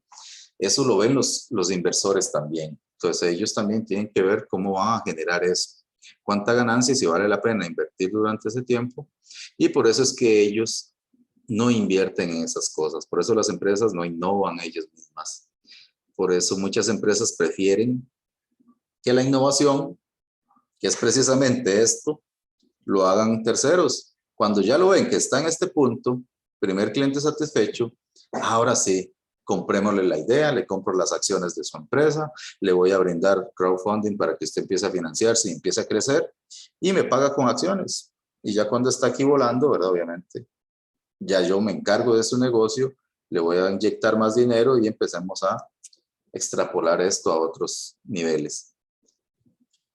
[SPEAKER 1] Eso lo ven los inversores también. Entonces ellos también tienen que ver cómo van a generar eso, cuánta ganancia y si vale la pena invertir durante ese tiempo. Y por eso es que ellos no invierten en esas cosas. Por eso las empresas no innovan ellas mismas. Por eso muchas empresas prefieren que la innovación, que es precisamente esto, lo hagan terceros. Cuando ya lo ven que está en este punto, primer cliente satisfecho, ahora sí, comprémosle la idea, le compro las acciones de su empresa, le voy a brindar crowdfunding para que usted empiece a financiarse y empiece a crecer y me paga con acciones. Y ya cuando está aquí volando, ¿verdad? Obviamente, ya yo me encargo de su negocio, le voy a inyectar más dinero y empecemos a extrapolar esto a otros niveles.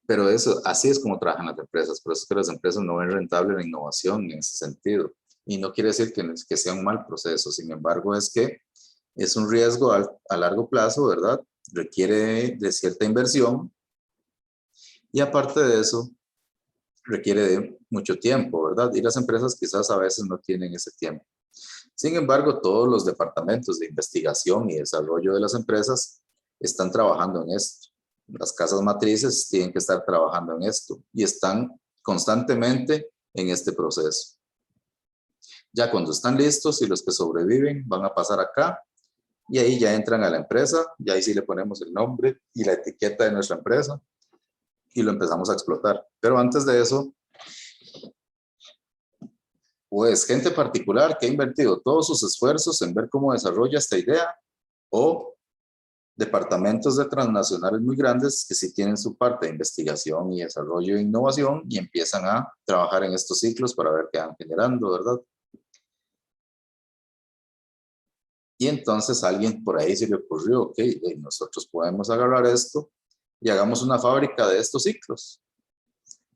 [SPEAKER 1] Pero eso, así es como trabajan las empresas. Por eso es que las empresas no ven rentable la innovación en ese sentido. Y no quiere decir que sea un mal proceso. Sin embargo, es que es un riesgo a largo plazo, ¿verdad? Requiere de cierta inversión. Y aparte de eso, requiere de mucho tiempo, ¿verdad? Y las empresas quizás a veces no tienen ese tiempo. Sin embargo, todos los departamentos de investigación y desarrollo de las empresas están trabajando en esto. Las casas matrices tienen que estar trabajando en esto y están constantemente en este proceso. Ya cuando están listos y los que sobreviven van a pasar acá y ahí ya entran a la empresa y ahí sí le ponemos el nombre y la etiqueta de nuestra empresa y lo empezamos a explotar. Pero antes de eso, pues gente particular que ha invertido todos sus esfuerzos en ver cómo desarrolla esta idea o departamentos de transnacionales muy grandes que sí tienen su parte de investigación y desarrollo e innovación y empiezan a trabajar en estos ciclos para ver qué van generando, ¿verdad? Y entonces a alguien por ahí se le ocurrió, ok, nosotros podemos agarrar esto y hagamos una fábrica de estos ciclos.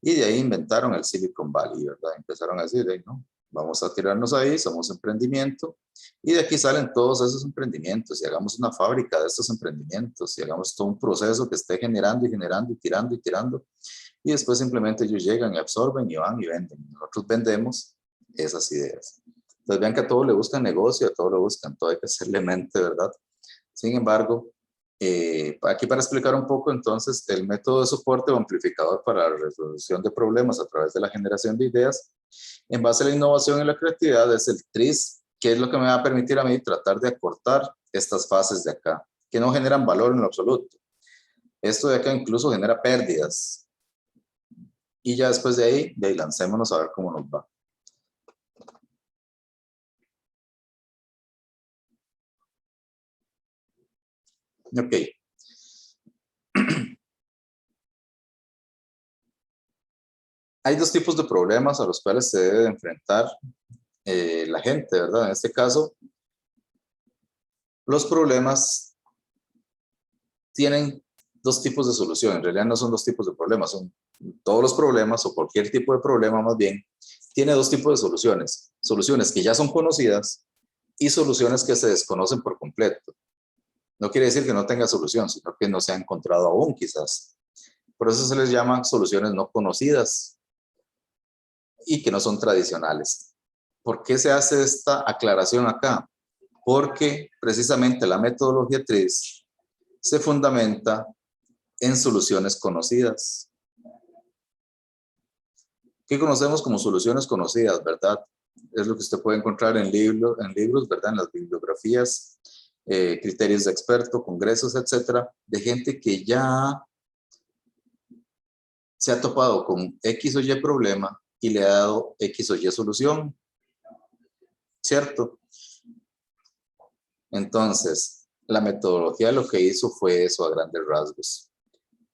[SPEAKER 1] Y de ahí inventaron el Silicon Valley, ¿verdad? Empezaron a decir, no, vamos a tirarnos ahí, somos emprendimiento. Y de aquí salen todos esos emprendimientos y hagamos una fábrica de estos emprendimientos y hagamos todo un proceso que esté generando y generando y tirando y tirando. Y después simplemente ellos llegan y absorben y van y venden. Nosotros vendemos esas ideas. Entonces vean que a todo le buscan negocio, a todo le buscan, todo hay que hacerle mente, ¿verdad? Sin embargo, aquí para explicar un poco entonces el método de soporte o amplificador para la resolución de problemas a través de la generación de ideas en base a la innovación y la creatividad es el TRIS, que es lo que me va a permitir a mí tratar de acortar estas fases de acá, que no generan valor en lo absoluto. Esto de acá incluso genera pérdidas. Y ya después de ahí lancémonos a ver cómo nos va. Ok. Hay dos tipos de problemas a los cuales se debe enfrentar la gente, ¿verdad? En este caso, los problemas tienen dos tipos de solución. En realidad no son dos tipos de problemas, son todos los problemas o cualquier tipo de problema más bien, tiene dos tipos de soluciones. Soluciones que ya son conocidas y soluciones que se desconocen por completo. No quiere decir que no tenga solución, sino que no se ha encontrado aún quizás. Por eso se les llama soluciones no conocidas y que no son tradicionales. ¿Por qué se hace esta aclaración acá? Porque precisamente la metodología TRIZ se fundamenta en soluciones conocidas. ¿Qué conocemos como soluciones conocidas, verdad? Es lo que usted puede encontrar en libros, ¿verdad? En las bibliografías, criterios de experto, congresos, etcétera, de gente que ya se ha topado con X o Y problema y le ha dado X o Y solución, ¿cierto? Entonces, la metodología lo que hizo fue eso a grandes rasgos.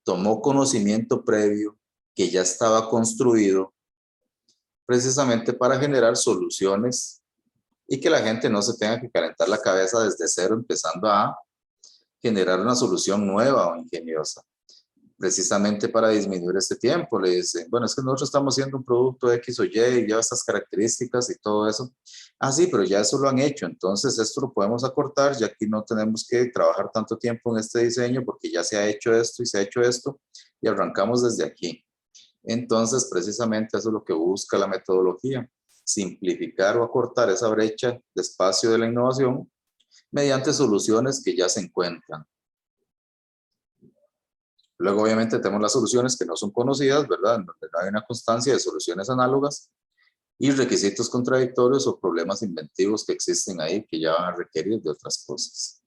[SPEAKER 1] Tomó conocimiento previo que ya estaba construido precisamente para generar soluciones y que la gente no se tenga que calentar la cabeza desde cero empezando a generar una solución nueva o ingeniosa. Precisamente para disminuir este tiempo, le dicen, bueno, es que nosotros estamos haciendo un producto X o Y y lleva estas características y todo eso. Ah, sí, pero ya eso lo han hecho, entonces esto lo podemos acortar, ya aquí no tenemos que trabajar tanto tiempo en este diseño porque ya se ha hecho esto y se ha hecho esto y arrancamos desde aquí. Entonces, precisamente eso es lo que busca la metodología, simplificar o acortar esa brecha de espacio de la innovación mediante soluciones que ya se encuentran. Luego, obviamente, tenemos las soluciones que no son conocidas, ¿verdad? En donde no hay una constancia de soluciones análogas y requisitos contradictorios o problemas inventivos que existen ahí que ya van a requerir de otras cosas.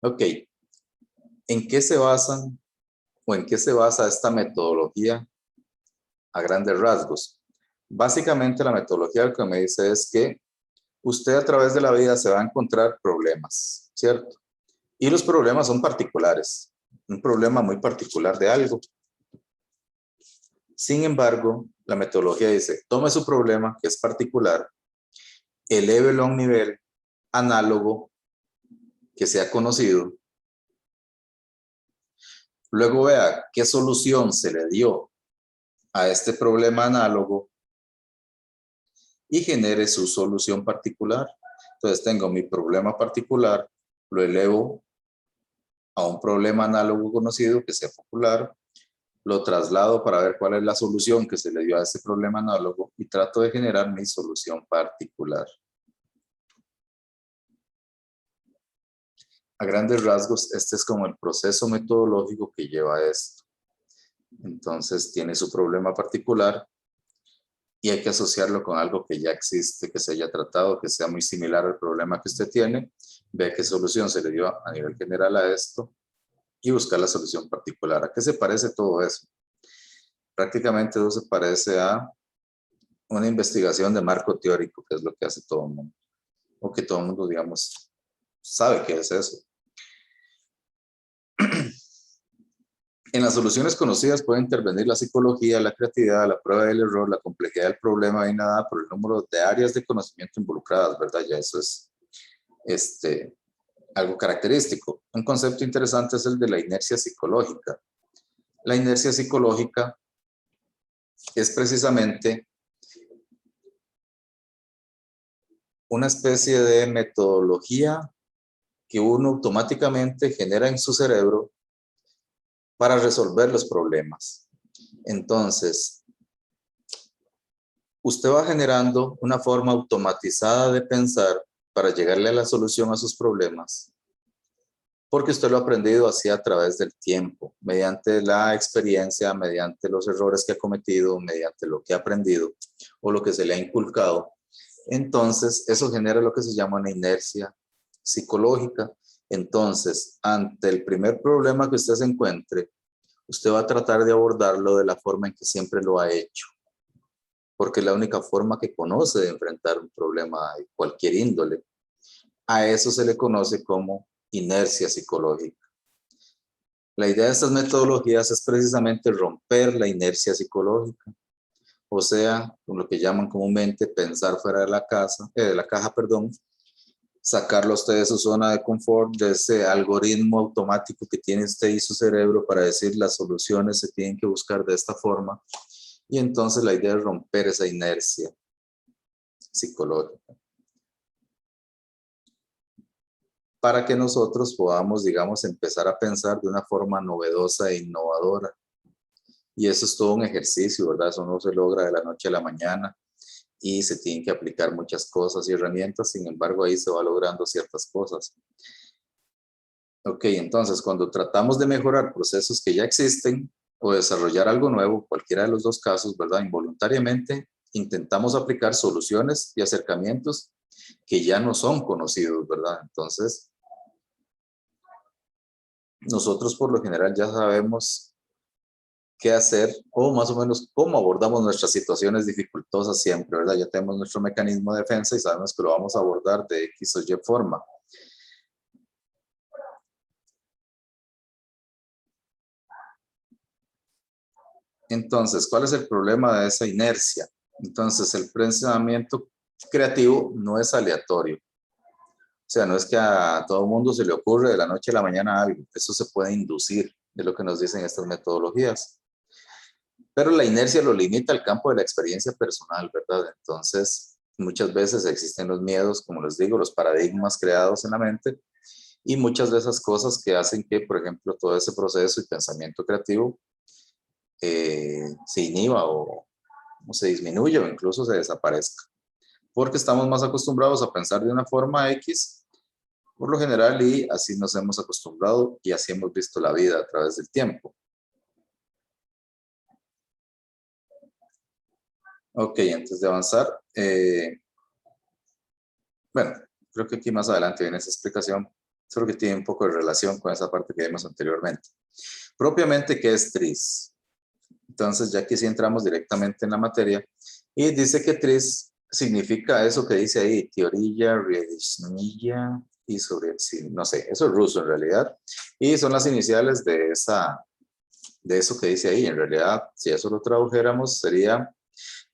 [SPEAKER 1] Ok, ¿en qué se basan o en qué se basa esta metodología a grandes rasgos? Básicamente, la metodología lo que me dice es que usted a través de la vida se va a encontrar problemas, ¿cierto? Y los problemas son particulares, un problema muy particular de algo. Sin embargo, la metodología dice, tome su problema, que es particular, elévelo a un nivel análogo que sea conocido, luego vea qué solución se le dio a este problema análogo y genere su solución particular. Entonces tengo mi problema particular, lo elevo a un problema análogo conocido que sea popular, lo traslado para ver cuál es la solución que se le dio a ese problema análogo y trato de generar mi solución particular. A grandes rasgos, este es como el proceso metodológico que lleva a esto. Entonces, tiene su problema particular y hay que asociarlo con algo que ya existe, que se haya tratado, que sea muy similar al problema que usted tiene, ve qué solución se le dio a nivel general a esto y buscar la solución particular. ¿A qué se parece todo eso? Prácticamente eso se parece a una investigación de marco teórico, que es lo que hace todo el mundo, o que todo el mundo, digamos, sabe qué es eso. En las soluciones conocidas puede intervenir la psicología, la creatividad, la prueba del error, la complejidad del problema y nada por el número de áreas de conocimiento involucradas, ¿verdad? Ya eso es algo característico. Un concepto interesante es el de la inercia psicológica. La inercia psicológica es precisamente una especie de metodología que uno automáticamente genera en su cerebro para resolver los problemas. Entonces, usted va generando una forma automatizada de pensar para llegarle a la solución a sus problemas, porque usted lo ha aprendido así a través del tiempo, mediante la experiencia, mediante los errores que ha cometido, mediante lo que ha aprendido o lo que se le ha inculcado. Entonces, eso genera lo que se llama una inercia psicológica. Entonces, ante el primer problema que usted se encuentre, usted va a tratar de abordarlo de la forma en que siempre lo ha hecho, porque es la única forma que conoce de enfrentar un problema de cualquier índole. A eso se le conoce como inercia psicológica. La idea de estas metodologías es precisamente romper la inercia psicológica, o sea, con lo que llaman comúnmente pensar fuera de la caja, sacarlo a usted de su zona de confort, de ese algoritmo automático que tiene usted y su cerebro para decir las soluciones se tienen que buscar de esta forma. Y entonces la idea es romper esa inercia psicológica para que nosotros podamos, digamos, empezar a pensar de una forma novedosa e innovadora. Y eso es todo un ejercicio, ¿verdad? Eso no se logra de la noche a la mañana y se tienen que aplicar muchas cosas y herramientas, sin embargo, ahí se va logrando ciertas cosas. Ok, entonces cuando tratamos de mejorar procesos que ya existen o desarrollar algo nuevo, cualquiera de los dos casos, ¿verdad? Involuntariamente intentamos aplicar soluciones y acercamientos que ya no son conocidos, ¿verdad? Entonces, nosotros por lo general ya sabemos qué hacer o más o menos cómo abordamos nuestras situaciones dificultosas siempre, ¿verdad? Ya tenemos nuestro mecanismo de defensa y sabemos que lo vamos a abordar de X o Y forma. Entonces, ¿cuál es el problema de esa inercia? Entonces, el pensamiento creativo no es aleatorio. O sea, no es que a todo mundo se le ocurre de la noche a la mañana algo. Eso se puede inducir, de lo que nos dicen estas metodologías. Pero la inercia lo limita al campo de la experiencia personal, ¿verdad? Entonces, muchas veces existen los miedos, como les digo, los paradigmas creados en la mente y muchas de esas cosas que hacen que, por ejemplo, todo ese proceso y pensamiento creativo se inhiba o se disminuya o incluso se desaparezca. Porque estamos más acostumbrados a pensar de una forma X, por lo general, y así nos hemos acostumbrado y así hemos visto la vida a través del tiempo. Ok, antes de avanzar, bueno, creo que aquí más adelante viene esa explicación, solo que tiene un poco de relación con esa parte que vimos anteriormente. Propiamente, ¿qué es TRIZ? Entonces, ya que sí entramos directamente en la materia, y dice que TRIZ significa eso que dice ahí, teoría, redishnilla y sobre, sí, no sé, eso es ruso en realidad, y son las iniciales de eso que dice ahí. En realidad, si eso lo tradujéramos, sería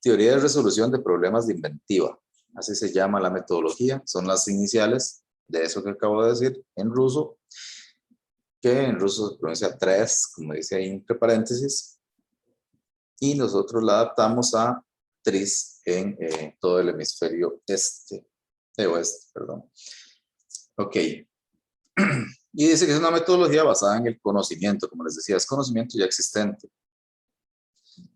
[SPEAKER 1] teoría de resolución de problemas de inventiva. Así se llama la metodología, son las iniciales de eso que acabo de decir en ruso, que en ruso se pronuncia tres, como dice ahí entre paréntesis, y nosotros la adaptamos a tris en todo el hemisferio oeste, perdón. Ok. Y dice que es una metodología basada en el conocimiento, como les decía, es conocimiento ya existente,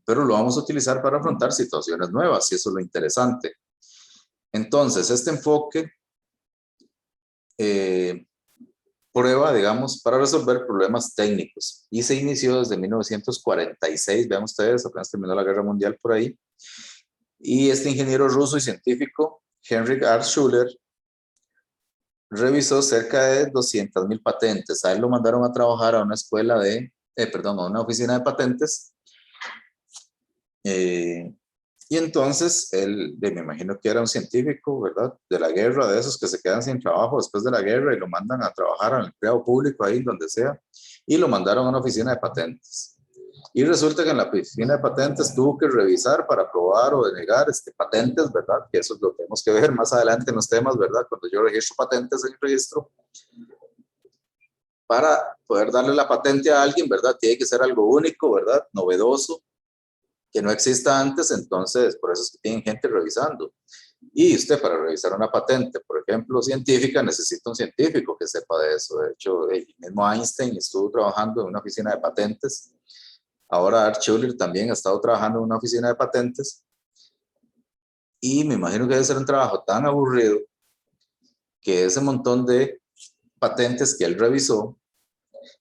[SPEAKER 1] pero lo vamos a utilizar para afrontar situaciones nuevas, y eso es lo interesante. Entonces, este enfoque prueba, digamos, para resolver problemas técnicos, y se inició desde 1946, vean ustedes, apenas terminó la Guerra Mundial por ahí, y este ingeniero ruso y científico, Henrik R. Schuller, revisó cerca de 200,000 patentes. A él lo mandaron a trabajar a una escuela perdón, a una oficina de patentes, y entonces él, me imagino que era un científico, ¿verdad? De la guerra, de esos que se quedan sin trabajo después de la guerra y lo mandan a trabajar al empleado público ahí, donde sea, y lo mandaron a una oficina de patentes. Y resulta que en la oficina de patentes tuvo que revisar para aprobar o denegar patentes, ¿verdad? Que eso lo tenemos que ver más adelante en los temas, ¿verdad? Cuando yo registro patentes en el registro, para poder darle la patente a alguien, ¿verdad? Tiene que ser algo único, ¿verdad? Novedoso, que no exista antes, entonces por eso es que tienen gente revisando. Y usted para revisar una patente, por ejemplo, científica, necesita un científico que sepa de eso. De hecho, el mismo Einstein estuvo trabajando en una oficina de patentes. Ahora Art Schuller también ha estado trabajando en una oficina de patentes. Y me imagino que debe ser un trabajo tan aburrido que ese montón de patentes que él revisó,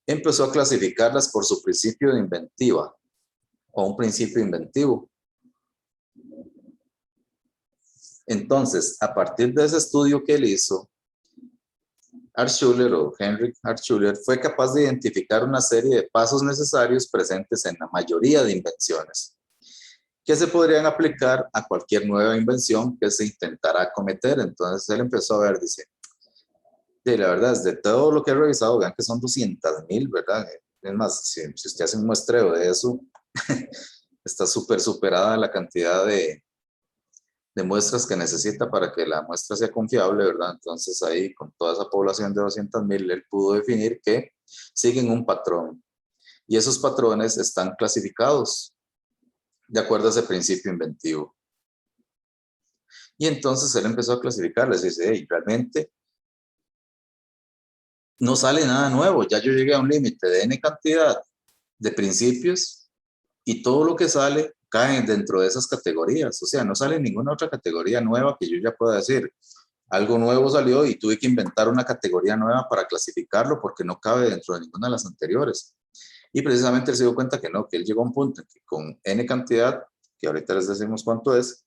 [SPEAKER 1] empezó a clasificarlas por su principio de inventiva o un principio inventivo. Entonces, a partir de ese estudio que él hizo, Art Schuller o Henrik Art Schuller fue capaz de identificar una serie de pasos necesarios presentes en la mayoría de invenciones que se podrían aplicar a cualquier nueva invención que se intentara cometer. Entonces él empezó a ver, dice, de la verdad, de todo lo que he revisado, vean que son 200,000, ¿verdad? Es más, si usted hace un muestreo de eso, está súper superada la cantidad de muestras que necesita para que la muestra sea confiable, ¿verdad? Entonces ahí, con toda esa población de 200,000, él pudo definir que siguen un patrón. Y esos patrones están clasificados de acuerdo a ese principio inventivo. Y entonces él empezó a clasificarles y dice, hey, realmente no sale nada nuevo, ya yo llegué a un límite de n cantidad de principios y todo lo que sale cae dentro de esas categorías, o sea, no sale ninguna otra categoría nueva que yo ya pueda decir, algo nuevo salió y tuve que inventar una categoría nueva para clasificarlo porque no cabe dentro de ninguna de las anteriores. Y precisamente él se dio cuenta que no, que él llegó a un punto en que con N cantidad, que ahorita les decimos cuánto es,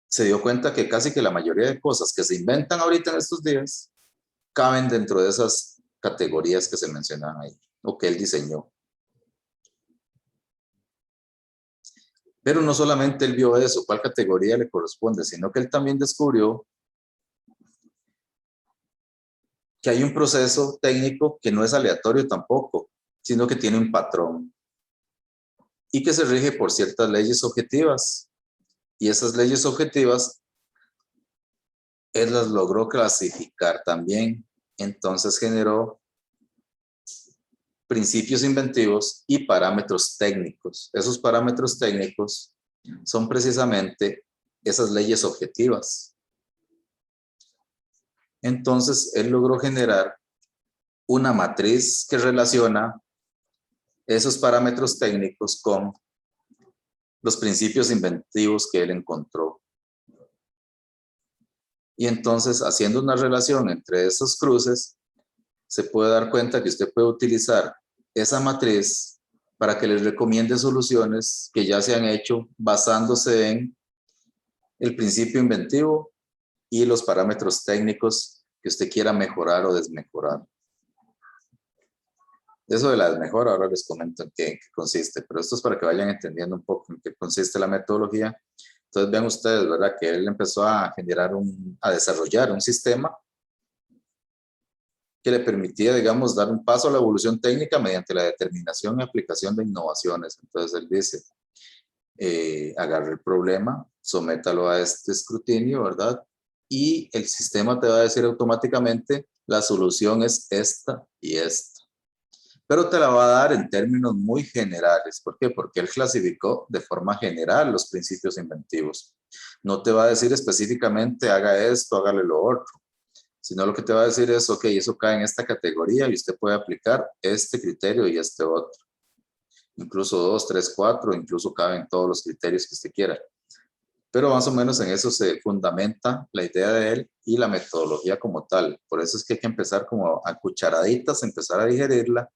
[SPEAKER 1] se dio cuenta que casi que la mayoría de cosas que se inventan ahorita en estos días caben dentro de esas categorías que se mencionan ahí, o que él diseñó. Pero no solamente él vio eso, cuál categoría le corresponde, sino que él también descubrió que hay un proceso técnico que no es aleatorio tampoco, sino que tiene un patrón y que se rige por ciertas leyes objetivas. Y esas leyes objetivas él las logró clasificar también. Entonces generó principios inventivos y parámetros técnicos. Esos parámetros técnicos son precisamente esas leyes objetivas. Entonces, él logró generar una matriz que relaciona esos parámetros técnicos con los principios inventivos que él encontró. Y entonces, haciendo una relación entre esos cruces, se puede dar cuenta que usted puede utilizar esa matriz para que les recomiende soluciones que ya se han hecho basándose en el principio inventivo y los parámetros técnicos que usted quiera mejorar o desmejorar. Eso de la desmejora ahora les comento en qué consiste, pero esto es para que vayan entendiendo un poco en qué consiste la metodología. Entonces vean ustedes, ¿verdad? Que él empezó a generar a desarrollar un sistema que le permitía, digamos, dar un paso a la evolución técnica mediante la determinación y aplicación de innovaciones. Entonces él dice, agarre el problema, sométalo a este escrutinio, ¿verdad? Y el sistema te va a decir automáticamente, la solución es esta y esta. Pero te la va a dar en términos muy generales. ¿Por qué? Porque él clasificó de forma general los principios inventivos. No te va a decir específicamente, haga esto, hágale lo otro, sino lo que te va a decir es, ok, eso cae en esta categoría y usted puede aplicar este criterio y este otro. Incluso 2, 3, 4, incluso caben todos los criterios que usted quiera. Pero más o menos en eso se fundamenta la idea de él y la metodología como tal. Por eso es que hay que empezar como a cucharaditas, empezar a digerirla,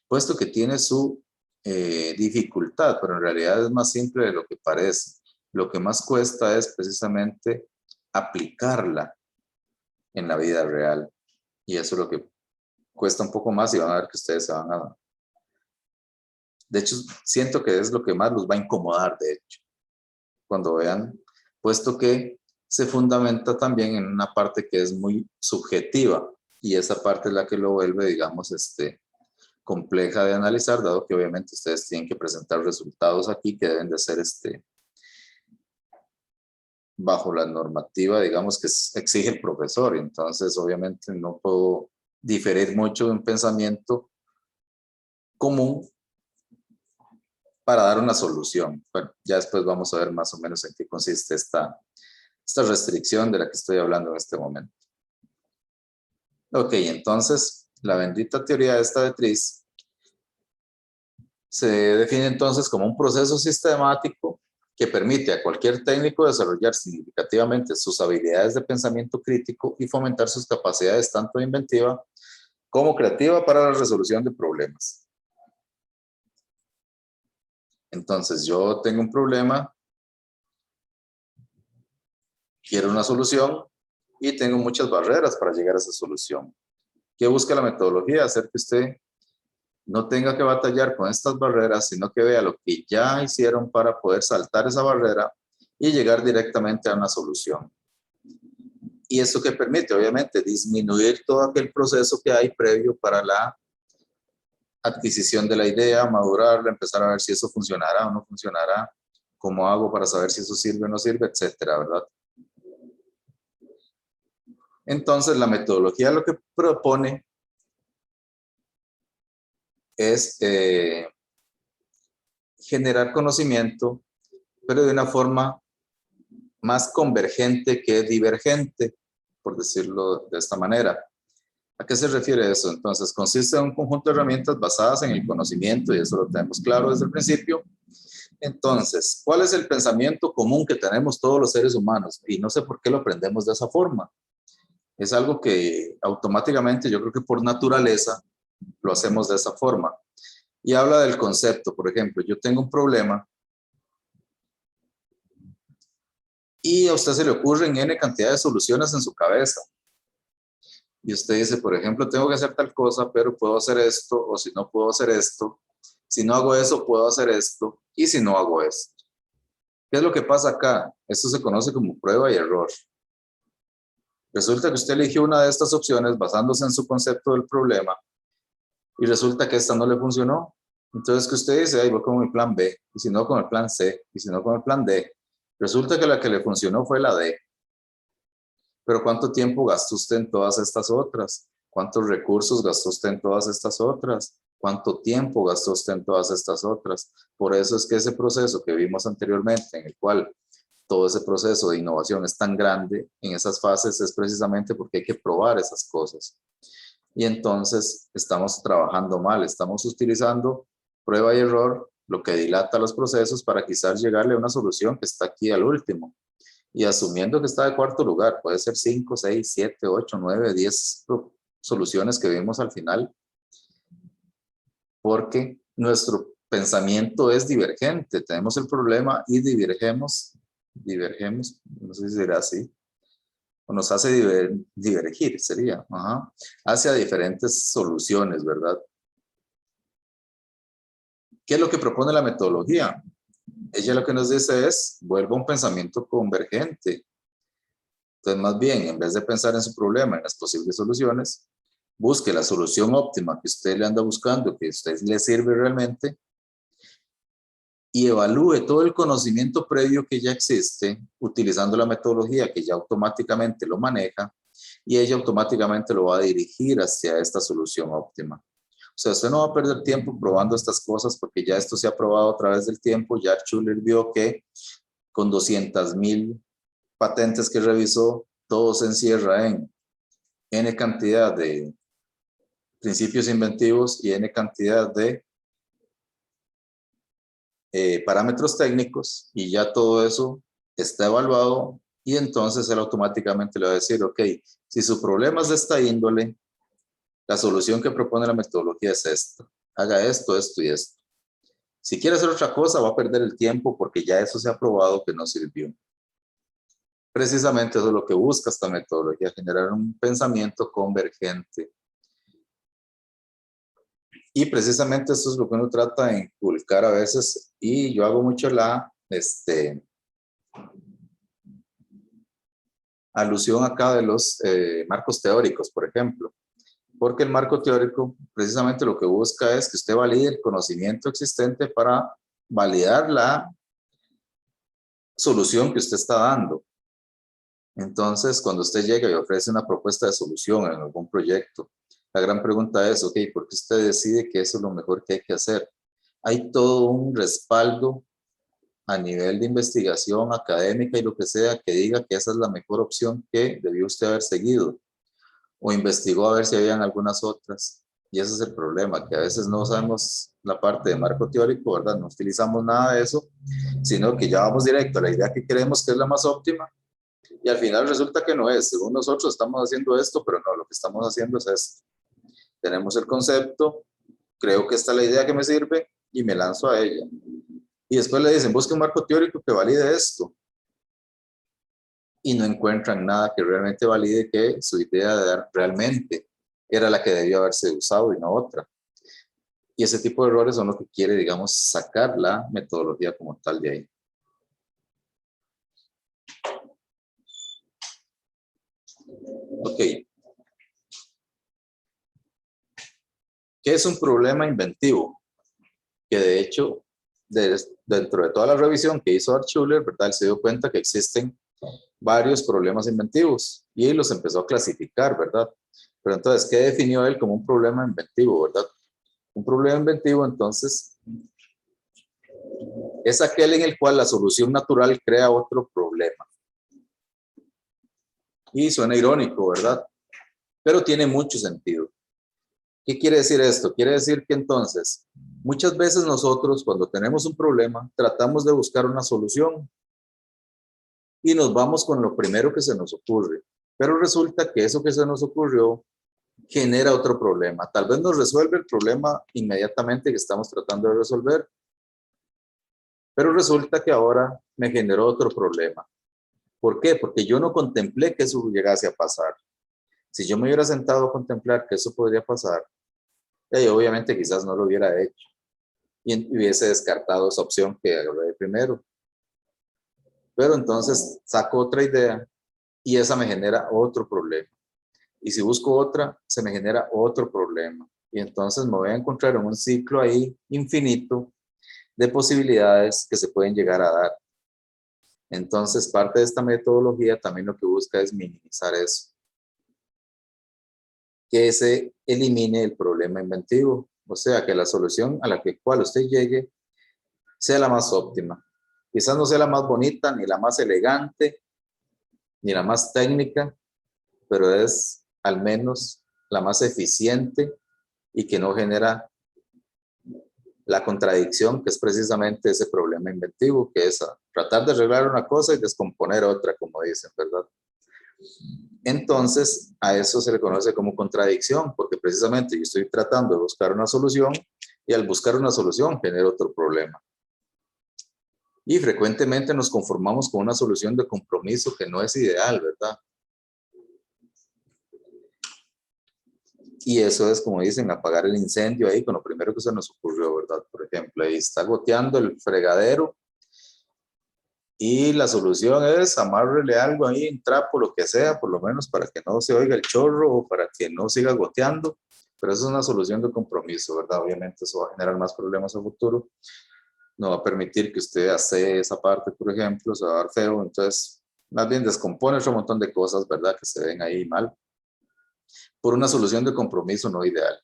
[SPEAKER 1] puesto que tiene su dificultad, pero en realidad es más simple de lo que parece. Lo que más cuesta es precisamente aplicarla en la vida real. Y eso es lo que cuesta un poco más y van a ver que ustedes se van a... De hecho, siento que es lo que más los va a incomodar, de hecho, cuando vean, puesto que se fundamenta también en una parte que es muy subjetiva y esa parte es la que lo vuelve, digamos, compleja de analizar, dado que obviamente ustedes tienen que presentar resultados aquí que deben de ser bajo la normativa, digamos, que exige el profesor. Entonces, obviamente no puedo diferir mucho de un pensamiento común para dar una solución. Bueno, ya después vamos a ver más o menos en qué consiste esta restricción de la que estoy hablando en este momento. Ok, entonces, la bendita teoría esta de Tris se define entonces como un proceso sistemático que permite a cualquier técnico desarrollar significativamente sus habilidades de pensamiento crítico y fomentar sus capacidades tanto de inventiva como creativa para la resolución de problemas. Entonces, yo tengo un problema, quiero una solución y tengo muchas barreras para llegar a esa solución. ¿Qué busca la metodología? Hacer que usted no tenga que batallar con estas barreras, sino que vea lo que ya hicieron para poder saltar esa barrera y llegar directamente a una solución. Y eso que permite, obviamente, disminuir todo aquel proceso que hay previo para la adquisición de la idea, madurarla, empezar a ver si eso funcionará o no funcionará, cómo hago para saber si eso sirve o no sirve, etcétera, ¿verdad? Entonces, la metodología lo que propone es generar conocimiento, pero de una forma más convergente que divergente, por decirlo de esta manera. ¿A qué se refiere eso? Entonces, consiste en un conjunto de herramientas basadas en el conocimiento, y eso lo tenemos claro desde el principio, Entonces, ¿cuál es el pensamiento común que tenemos todos los seres humanos? Y no sé por qué lo aprendemos de esa forma. Es algo que automáticamente, yo creo que por naturaleza, lo hacemos de esa forma. Y habla del concepto, por ejemplo, yo tengo un problema y a usted se le ocurren N cantidad de soluciones en su cabeza. Y usted dice, por ejemplo, tengo que hacer tal cosa, pero puedo hacer esto, o si no puedo hacer esto. Si no hago eso, puedo hacer esto, y si no hago esto. ¿Qué es lo que pasa acá? Esto se conoce como prueba y error. Resulta que usted eligió una de estas opciones basándose en su concepto del problema, y resulta que esta no le funcionó. Entonces, que usted dice, ahí voy con mi plan B, y si no con el plan C, y si no con el plan D. Resulta que la que le funcionó fue la D. Pero ¿cuánto tiempo gastó usted en todas estas otras? ¿Cuántos recursos gastó usted en todas estas otras? ¿Cuánto tiempo gastó usted en todas estas otras? Por eso es que ese proceso que vimos anteriormente, en el cual todo ese proceso de innovación es tan grande en esas fases, es precisamente porque hay que probar esas cosas. Y entonces estamos trabajando mal, estamos utilizando prueba y error, lo que dilata los procesos para quizás llegarle a una solución que está aquí al último. Y asumiendo que está de cuarto lugar, puede ser 5, 6, 7, 8, 9, 10 soluciones que vimos al final, porque nuestro pensamiento es divergente. Tenemos el problema y divergemos, no sé si será así, o nos hace divergir, sería, hacia diferentes soluciones, ¿verdad? ¿Qué es lo que propone la metodología? Ella lo que nos dice es, vuelva a un pensamiento convergente. Entonces, más bien, en vez de pensar en su problema, en las posibles soluciones, busque la solución óptima que usted le anda buscando, que a usted le sirve realmente, y evalúe todo el conocimiento previo que ya existe, utilizando la metodología que ya automáticamente lo maneja, y ella automáticamente lo va a dirigir hacia esta solución óptima. O sea, usted no va a perder tiempo probando estas cosas porque ya esto se ha probado a través del tiempo. Ya Schuller vio que con 200,000 patentes que revisó, todo se encierra en N cantidad de principios inventivos y N cantidad de parámetros técnicos, y ya todo eso está evaluado, y entonces él automáticamente le va a decir, ok, si su problema es de esta índole, la solución que propone la metodología es esta. Haga esto, esto y esto. Si quiere hacer otra cosa, va a perder el tiempo porque ya eso se ha probado que no sirvió. Precisamente eso es lo que busca esta metodología, generar un pensamiento convergente. Y precisamente eso es lo que uno trata de inculcar a veces, y yo hago mucho la alusión acá de los marcos teóricos, por ejemplo. Porque el marco teórico precisamente lo que busca es que usted valide el conocimiento existente para validar la solución que usted está dando. Entonces, cuando usted llega y ofrece una propuesta de solución en algún proyecto, la gran pregunta es, ok, ¿por qué usted decide que eso es lo mejor que hay que hacer? Hay todo un respaldo a nivel de investigación académica y lo que sea que diga que esa es la mejor opción que debió usted haber seguido, o investigó a ver si habían algunas otras. Y ese es el problema, que a veces no sabemos la parte de marco teórico, ¿verdad? No utilizamos nada de eso, sino que ya vamos directo a la idea que creemos que es la más óptima, y al final resulta que no es. Según nosotros estamos haciendo esto, pero no, lo que estamos haciendo es esto. Tenemos el concepto, creo que esta es la idea que me sirve y me lanzo a ella. Y después le dicen, busque un marco teórico que valide esto. Y no encuentran nada que realmente valide que su idea realmente era la que debió haberse usado y no otra. Y ese tipo de errores son lo que quiere, digamos, sacar la metodología como tal de ahí. Ok. ¿Qué es un problema inventivo? Que de hecho, dentro de toda la revisión que hizo Art Schuller, ¿verdad? Él se dio cuenta que existen varios problemas inventivos y los empezó a clasificar, ¿verdad? Pero entonces, ¿qué definió él como un problema inventivo, verdad? Un problema inventivo, entonces, es aquel en el cual la solución natural crea otro problema. Y suena irónico, ¿verdad? Pero tiene mucho sentido. ¿Qué quiere decir esto? Quiere decir que entonces, muchas veces nosotros cuando tenemos un problema, tratamos de buscar una solución y nos vamos con lo primero que se nos ocurre. Pero resulta que eso que se nos ocurrió genera otro problema. Tal vez nos resuelve el problema inmediatamente que estamos tratando de resolver, pero resulta que ahora me generó otro problema. ¿Por qué? Porque yo no contemplé que eso llegase a pasar. Si yo me hubiera sentado a contemplar que eso podría pasar, obviamente quizás no lo hubiera hecho y hubiese descartado esa opción que agarré primero. Pero entonces saco otra idea y esa me genera otro problema. Y si busco otra, se me genera otro problema. Y entonces me voy a encontrar en un ciclo ahí infinito de posibilidades que se pueden llegar a dar. Entonces, parte de esta metodología también lo que busca es minimizar eso. Que se elimine el problema inventivo. O sea, que la solución a la cual usted llegue sea la más óptima. Quizás no sea la más bonita, ni la más elegante, ni la más técnica, pero es al menos la más eficiente y que no genera la contradicción, que es precisamente ese problema inventivo, que es tratar de arreglar una cosa y descomponer otra, como dicen, ¿verdad? Entonces, a eso se le conoce como contradicción, porque precisamente yo estoy tratando de buscar una solución y al buscar una solución genero otro problema. Y frecuentemente nos conformamos con una solución de compromiso que no es ideal, ¿verdad? Y eso es, como dicen, apagar el incendio ahí con lo primero que se nos ocurrió, ¿verdad? Por ejemplo, ahí está goteando el fregadero y la solución es amárrele algo ahí, un trapo, lo que sea, por lo menos para que no se oiga el chorro o para que no siga goteando. Pero eso es una solución de compromiso, ¿verdad? Obviamente eso va a generar más problemas a futuro. No va a permitir que usted hace esa parte, por ejemplo, se va a dar feo. Entonces, más bien descompone otro montón de cosas, ¿verdad? Que se ven ahí mal. Por una solución de compromiso no ideal.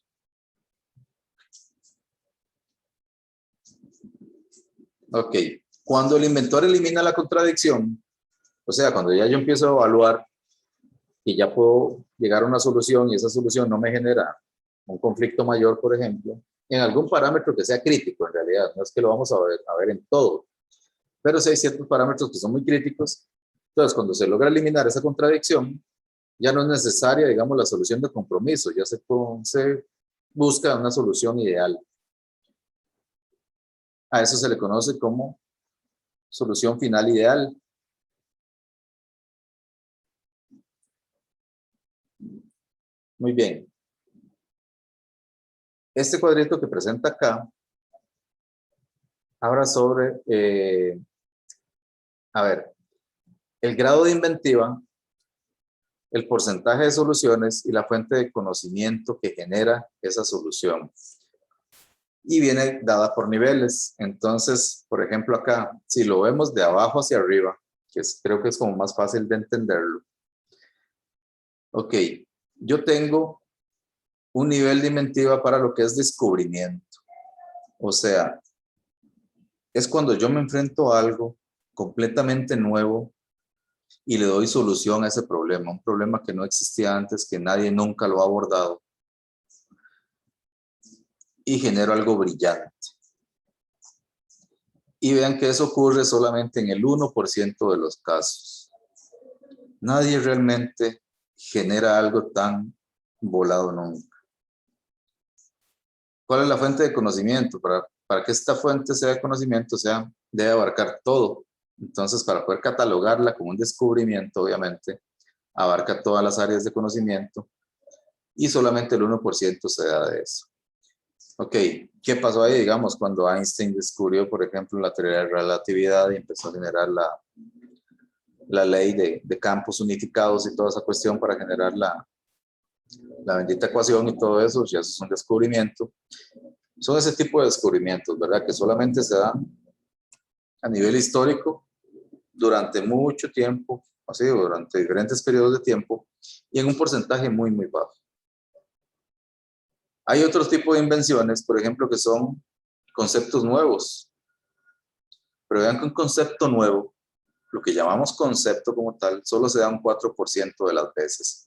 [SPEAKER 1] Ok, cuando el inventor elimina la contradicción, o sea, cuando ya yo empiezo a evaluar y ya puedo llegar a una solución y esa solución no me genera un conflicto mayor, por ejemplo, en algún parámetro que sea crítico en realidad, no es que lo vamos a ver en todo, pero sí hay ciertos parámetros que son muy críticos. Entonces, cuando se logra eliminar esa contradicción, ya no es necesaria, digamos, la solución de compromiso, ya se busca una solución ideal. A eso se le conoce como solución final ideal. Muy bien. Este cuadrito que presenta acá habla sobre, a ver, el grado de inventiva, el porcentaje de soluciones y la fuente de conocimiento que genera esa solución. Y viene dada por niveles. Entonces, por ejemplo, acá, si lo vemos de abajo hacia arriba, creo que es como más fácil de entenderlo. Ok, yo tengo un nivel de inventiva para lo que es descubrimiento. O sea, es cuando yo me enfrento a algo completamente nuevo y le doy solución a ese problema, un problema que no existía antes, que nadie nunca lo ha abordado, y genero algo brillante. Y vean que eso ocurre solamente en el 1% de los casos. Nadie realmente genera algo tan volado nunca. ¿Cuál es la fuente de conocimiento? Para que esta fuente sea de conocimiento, debe abarcar todo. Entonces, para poder catalogarla como un descubrimiento, obviamente, abarca todas las áreas de conocimiento y solamente el 1% se da de eso. Ok, ¿qué pasó ahí? Digamos, cuando Einstein descubrió, por ejemplo, la teoría de la relatividad y empezó a generar la ley de campos unificados y toda esa cuestión para generar la bendita ecuación y todo eso, ya eso es un descubrimiento. Son ese tipo de descubrimientos, ¿verdad? Que solamente se dan a nivel histórico durante mucho tiempo, así, durante diferentes periodos de tiempo y en un porcentaje muy, muy bajo. Hay otros tipos de invenciones, por ejemplo, que son conceptos nuevos. Pero vean que un concepto nuevo, lo que llamamos concepto como tal, solo se da un 4% de las veces.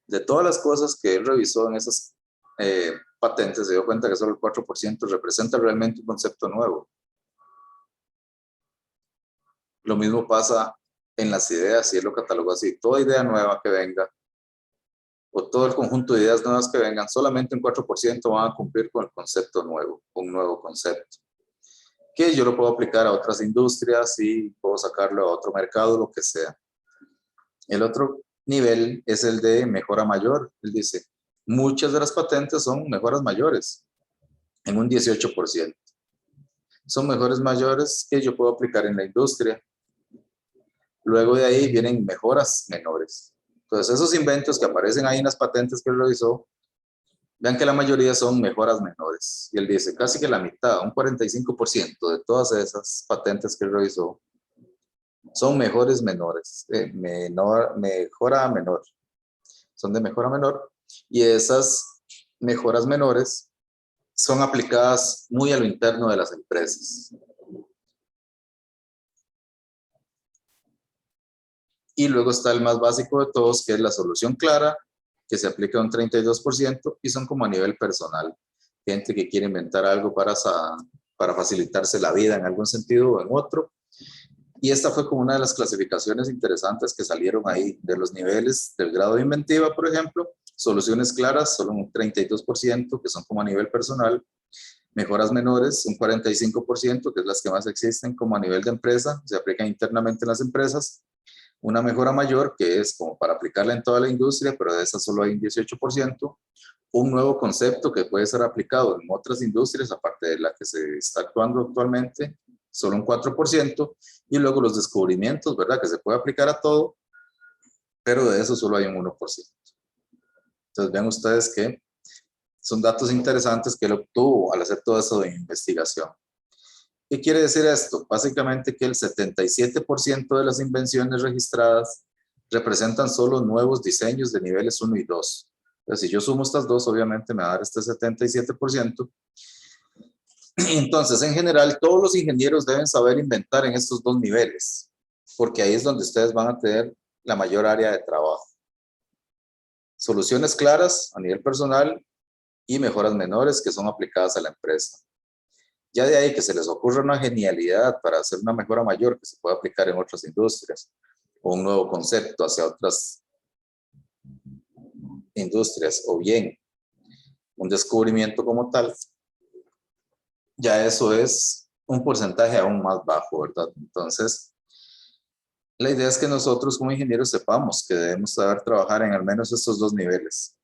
[SPEAKER 1] De todas las cosas que él revisó en esas patentes se dio cuenta que solo el 4% representa realmente un concepto nuevo. Lo mismo pasa en las ideas, y él lo catalogó así: toda idea nueva que venga, o todo el conjunto de ideas nuevas que vengan, solamente un 4% van a cumplir con el concepto nuevo, un nuevo concepto, que yo lo puedo aplicar a otras industrias y puedo sacarlo a otro mercado, lo que sea. El otro nivel es el de mejora mayor. Él dice, muchas de las patentes son mejoras mayores, en un 18%. Son mejores mayores que yo puedo aplicar en la industria. Luego de ahí vienen mejoras menores. Entonces, esos inventos que aparecen ahí en las patentes que él realizó, vean que la mayoría son mejoras menores. Y él dice, casi que la mitad, un 45% de todas esas patentes que él realizó, son mejores menores, mejora menor. Son de mejora menor. Y esas mejoras menores son aplicadas muy a lo interno de las empresas. Y luego está el más básico de todos, que es la solución clara, que se aplica un 32% y son como a nivel personal. Gente que quiere inventar algo para facilitarse la vida en algún sentido o en otro. Y esta fue como una de las clasificaciones interesantes que salieron ahí, de los niveles del grado de inventiva, por ejemplo. Soluciones claras, solo un 32%, que son como a nivel personal. Mejoras menores, un 45%, que es las que más existen como a nivel de empresa, se aplican internamente en las empresas. Una mejora mayor, que es como para aplicarla en toda la industria, pero de esa solo hay un 18%. Un nuevo concepto que puede ser aplicado en otras industrias, aparte de la que se está actuando actualmente, solo un 4%. Y luego los descubrimientos, ¿verdad? Que se puede aplicar a todo, pero de eso solo hay un 1%. Entonces vean ustedes que son datos interesantes que él obtuvo al hacer todo eso de investigación. ¿Qué quiere decir esto? Básicamente que el 77% de las invenciones registradas representan solo nuevos diseños de niveles 1 y 2. Entonces, si yo sumo estas dos, obviamente me va a dar este 77%. Entonces, en general, todos los ingenieros deben saber inventar en estos dos niveles, porque ahí es donde ustedes van a tener la mayor área de trabajo. Soluciones claras a nivel personal y mejoras menores que son aplicadas a la empresa. Ya de ahí que se les ocurra una genialidad para hacer una mejora mayor que se pueda aplicar en otras industrias, o un nuevo concepto hacia otras industrias, o bien un descubrimiento como tal, ya eso es un porcentaje aún más bajo, ¿verdad? Entonces, la idea es que nosotros como ingenieros sepamos que debemos saber trabajar en al menos estos dos niveles,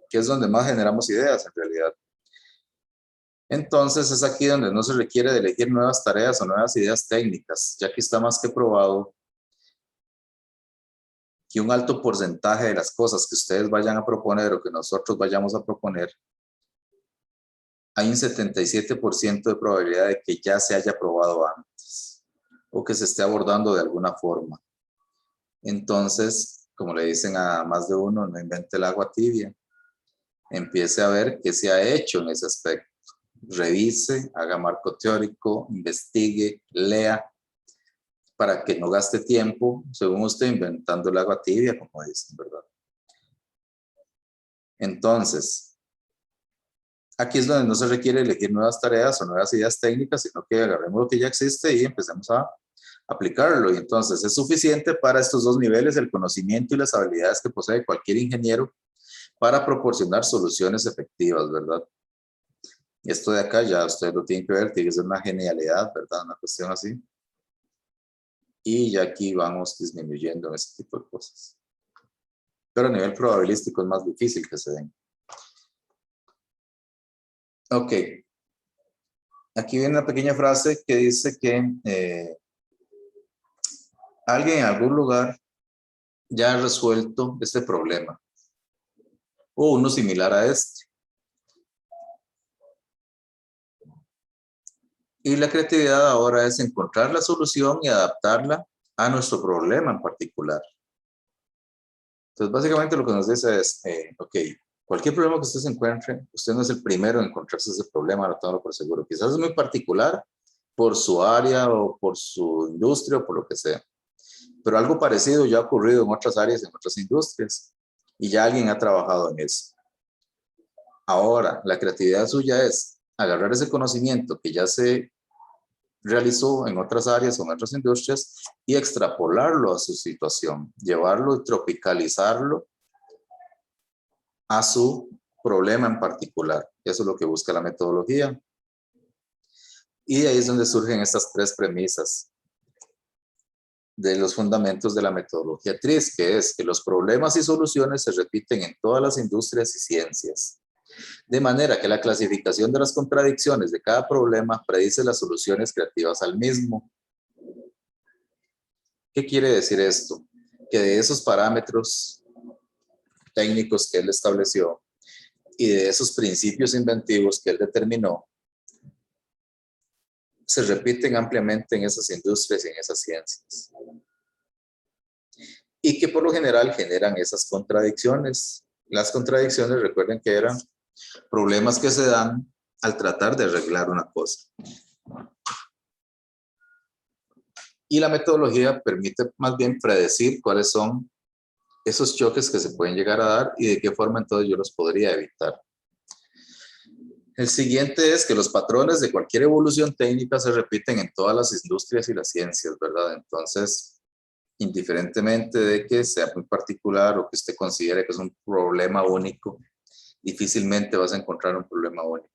[SPEAKER 1] que es donde más generamos ideas en realidad. Entonces es aquí donde no se requiere de elegir nuevas tareas o nuevas ideas técnicas, ya que está más que probado que un alto porcentaje de las cosas que ustedes vayan a proponer o que nosotros vayamos a proponer, hay un 77% de probabilidad de que ya se haya probado antes o que se esté abordando de alguna forma. Entonces, como le dicen a más de uno, no invente el agua tibia. Empiece a ver qué se ha hecho en ese aspecto. Revise, haga marco teórico, investigue, lea, para que no gaste tiempo, según usted, inventando el agua tibia, como dicen, ¿verdad? Entonces, aquí es donde no se requiere elegir nuevas tareas o nuevas ideas técnicas, sino que agarremos lo que ya existe y empecemos a aplicarlo. Y entonces es suficiente para estos dos niveles el conocimiento y las habilidades que posee cualquier ingeniero para proporcionar soluciones efectivas, ¿verdad? Y esto de acá ya ustedes lo tienen que ver, tiene que ser una genialidad, ¿verdad? Una cuestión así. Y ya aquí vamos disminuyendo en ese tipo de cosas. Pero a nivel probabilístico es más difícil que se den. Ok. Aquí viene una pequeña frase que dice que alguien en algún lugar ya ha resuelto este problema. O uno similar a este. Y la creatividad ahora es encontrar la solución y adaptarla a nuestro problema en particular. Entonces, básicamente lo que nos dice es, ok, cualquier problema que usted se encuentre, usted no es el primero en encontrarse ese problema, no tengo por seguro. Quizás es muy particular por su área o por su industria o por lo que sea. Pero algo parecido ya ha ocurrido en otras áreas, en otras industrias, y ya alguien ha trabajado en eso. Ahora, la creatividad suya es agarrar ese conocimiento que ya se realizó en otras áreas o en otras industrias y extrapolarlo a su situación, llevarlo y tropicalizarlo a su problema en particular. Eso es lo que busca la metodología. Y ahí es donde surgen estas tres premisas de los fundamentos de la metodología TRIZ, que es que los problemas y soluciones se repiten en todas las industrias y ciencias. De manera que la clasificación de las contradicciones de cada problema predice las soluciones creativas al mismo. ¿Qué quiere decir esto? Que de esos parámetros técnicos que él estableció y de esos principios inventivos que él determinó, se repiten ampliamente en esas industrias y en esas ciencias. Y que por lo general generan esas contradicciones. Las contradicciones, recuerden que eran problemas que se dan al tratar de arreglar una cosa. Y la metodología permite más bien predecir cuáles son esos choques que se pueden llegar a dar y de qué forma entonces yo los podría evitar. El siguiente es que los patrones de cualquier evolución técnica se repiten en todas las industrias y las ciencias, ¿verdad? Entonces, indiferentemente de que sea muy particular o que usted considere que es un problema único, difícilmente vas a encontrar un problema único.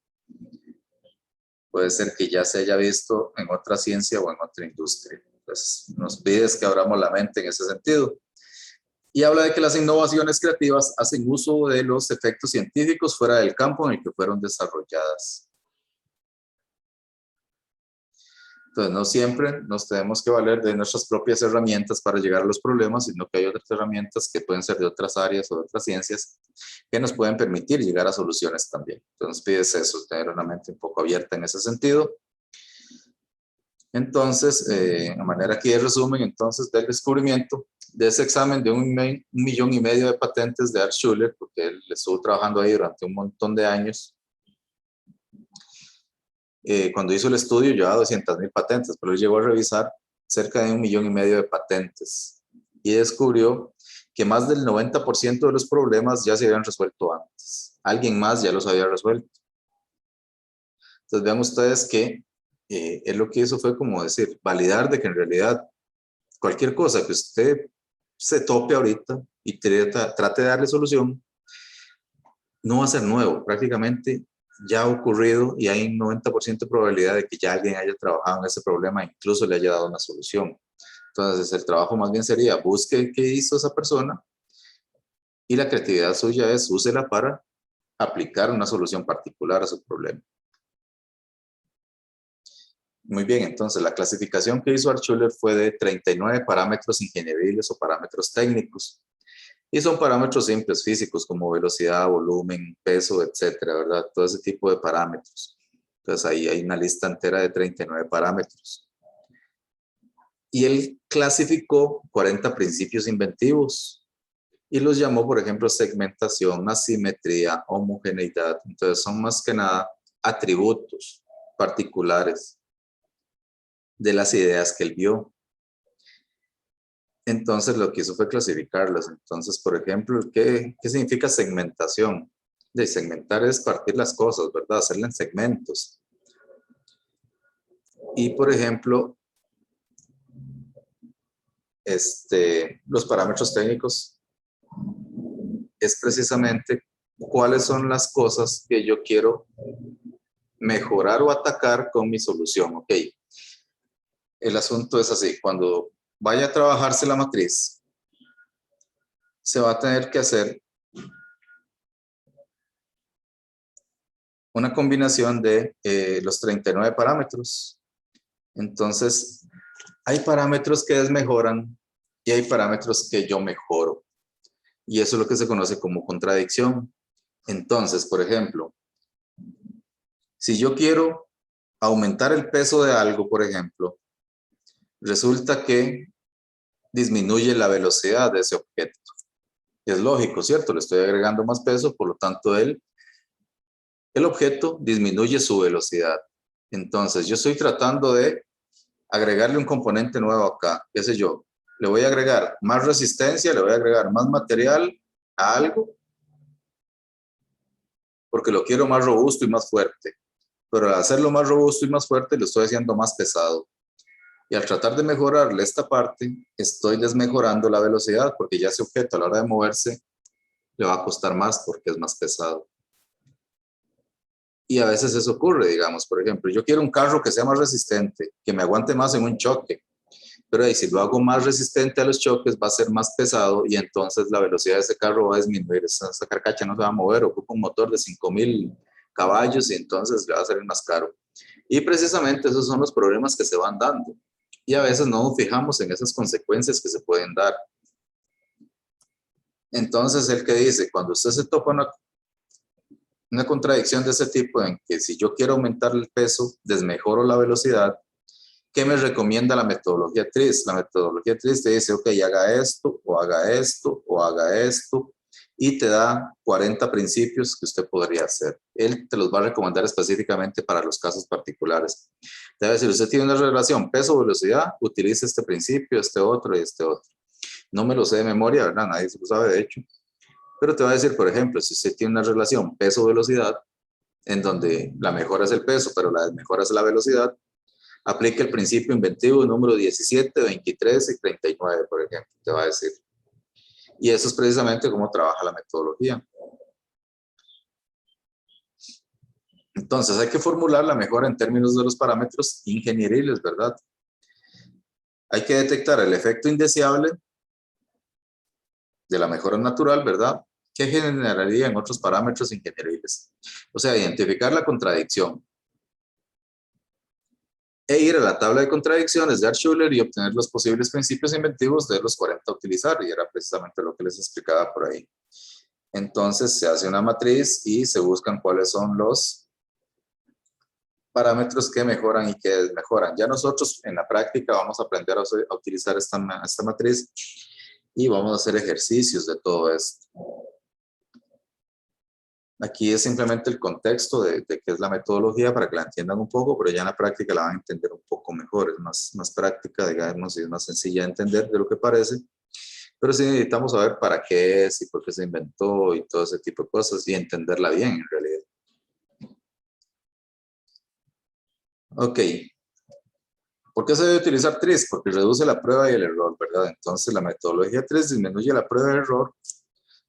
[SPEAKER 1] Puede ser que ya se haya visto en otra ciencia o en otra industria. Entonces, nos pides que abramos la mente en ese sentido. Y habla de que las innovaciones creativas hacen uso de los efectos científicos fuera del campo en el que fueron desarrolladas. Entonces, no siempre nos tenemos que valer de nuestras propias herramientas para llegar a los problemas, sino que hay otras herramientas que pueden ser de otras áreas o de otras ciencias que nos pueden permitir llegar a soluciones también. Entonces, pides eso, tener una mente un poco abierta en ese sentido. Entonces, a manera aquí de resumen, entonces, del descubrimiento de ese examen de 1,5 millones de patentes de Altshuler, porque él estuvo trabajando ahí durante un montón de años. Cuando hizo el estudio llevaba 200,000 patentes, pero él llegó a revisar cerca de 1,5 millones de patentes y descubrió que más del 90% de los problemas ya se habían resuelto antes. Alguien más ya los había resuelto. Entonces vean ustedes que él lo que hizo fue como decir, validar de que en realidad cualquier cosa que usted se tope ahorita y trate de darle solución, no va a ser nuevo, prácticamente ya ha ocurrido y hay un 90% de probabilidad de que ya alguien haya trabajado en ese problema e incluso le haya dado una solución. Entonces el trabajo más bien sería busque qué hizo esa persona y la creatividad suya es úsela para aplicar una solución particular a su problema. Muy bien, entonces la clasificación que hizo Altshuler fue de 39 parámetros ingenieriles o parámetros técnicos. Y son parámetros simples físicos como velocidad, volumen, peso, etcétera, ¿verdad? Todo ese tipo de parámetros. Entonces ahí hay una lista entera de 39 parámetros. Y él clasificó 40 principios inventivos y los llamó, por ejemplo, segmentación, asimetría, homogeneidad. Entonces son más que nada atributos particulares de las ideas que él vio. Entonces lo que hizo fue clasificarlas. Entonces, por ejemplo, ¿qué significa segmentación? De segmentar es partir las cosas, ¿verdad? Hacerla en segmentos. Y, por ejemplo, los parámetros técnicos es precisamente cuáles son las cosas que yo quiero mejorar o atacar con mi solución. Ok, el asunto es así, cuando vaya a trabajarse la matriz, se va a tener que hacer una combinación de los 39 parámetros. Entonces, hay parámetros que desmejoran y hay parámetros que yo mejoro. Y eso es lo que se conoce como contradicción. Entonces, por ejemplo, si yo quiero aumentar el peso de algo, por ejemplo, resulta que disminuye la velocidad de ese objeto. Es lógico, ¿cierto? Le estoy agregando más peso, por lo tanto, el objeto disminuye su velocidad. Entonces, yo estoy tratando de agregarle un componente nuevo acá, qué sé yo, le voy a agregar más resistencia, le voy a agregar más material a algo, porque lo quiero más robusto y más fuerte. Pero al hacerlo más robusto y más fuerte, lo estoy haciendo más pesado. Y al tratar de mejorarle esta parte, estoy desmejorando la velocidad, porque ya ese objeto a la hora de moverse le va a costar más porque es más pesado. Y a veces eso ocurre, digamos, por ejemplo, yo quiero un carro que sea más resistente, que me aguante más en un choque, pero ahí, si lo hago más resistente a los choques va a ser más pesado y entonces la velocidad de ese carro va a disminuir, esa carcacha no se va a mover, ocupa un motor de 5000 caballos y entonces le va a salir más caro. Y precisamente esos son los problemas que se van dando y a veces no nos fijamos en esas consecuencias que se pueden dar. Entonces, el que dice, cuando usted se topa una contradicción de ese tipo, en que si yo quiero aumentar el peso, desmejoro la velocidad, ¿qué me recomienda la metodología TRIZ? La metodología TRIZ te dice, ok, haga esto, o haga esto, o haga esto, y te da 40 principios que usted podría hacer. Él te los va a recomendar específicamente para los casos particulares. Te va a decir, usted tiene una relación peso-velocidad, utilice este principio, este otro y este otro. No me lo sé de memoria, ¿verdad? Nadie se lo sabe, de hecho. Pero te va a decir, por ejemplo, si usted tiene una relación peso-velocidad, en donde la mejora es el peso, pero la desmejora es la velocidad, aplique el principio inventivo número 17, 23 y 39, por ejemplo, te va a decir. Y eso es precisamente cómo trabaja la metodología. Entonces, hay que formular la mejora en términos de los parámetros ingenieriles, ¿verdad? Hay que detectar el efecto indeseable de la mejora natural, ¿verdad? ¿Qué generaría en otros parámetros ingenieriles? O sea, identificar la contradicción. E ir a la tabla de contradicciones de Altshuler y obtener los posibles principios inventivos de los 40 a utilizar. Y era precisamente lo que les explicaba por ahí. Entonces se hace una matriz y se buscan cuáles son los parámetros que mejoran y que desmejoran. Ya nosotros en la práctica vamos a aprender a utilizar esta matriz y vamos a hacer ejercicios de todo esto. Aquí es simplemente el contexto de qué es la metodología para que la entiendan un poco, pero ya en la práctica la van a entender un poco mejor. Es más práctica, digamos, y es más sencilla de entender de lo que parece. Pero sí necesitamos saber para qué es y por qué se inventó y todo ese tipo de cosas y entenderla bien en realidad. Ok. ¿Por qué se debe utilizar TRIZ? Porque reduce la prueba y el error, ¿verdad? Entonces la metodología TRIZ disminuye la prueba y error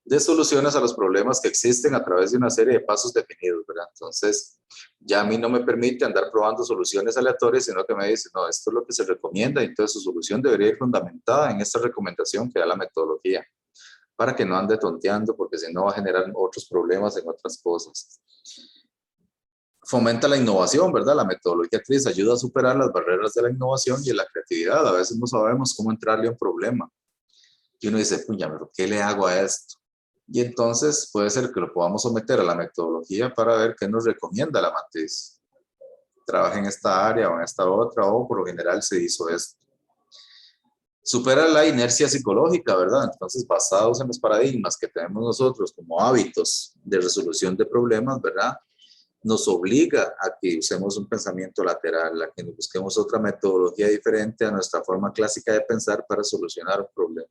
[SPEAKER 1] de soluciones a los problemas que existen a través de una serie de pasos definidos, ¿verdad? Entonces, ya a mí no me permite andar probando soluciones aleatorias, sino que me dice, no, esto es lo que se recomienda, y entonces su solución debería ir fundamentada en esta recomendación que da la metodología, para que no ande tonteando, porque si no va a generar otros problemas en otras cosas. Fomenta la innovación, ¿verdad? La metodología TRIZ ayuda a superar las barreras de la innovación y de la creatividad. A veces no sabemos cómo entrarle a un problema. Y uno dice, puña, pero ¿qué le hago a esto? Y entonces puede ser que lo podamos someter a la metodología para ver qué nos recomienda la matriz. Trabaja en esta área o en esta otra, o por lo general se hizo esto. Supera la inercia psicológica, ¿verdad? Entonces, basados en los paradigmas que tenemos nosotros como hábitos de resolución de problemas, ¿verdad? Nos obliga a que usemos un pensamiento lateral, a que nos busquemos otra metodología diferente a nuestra forma clásica de pensar para solucionar un problema.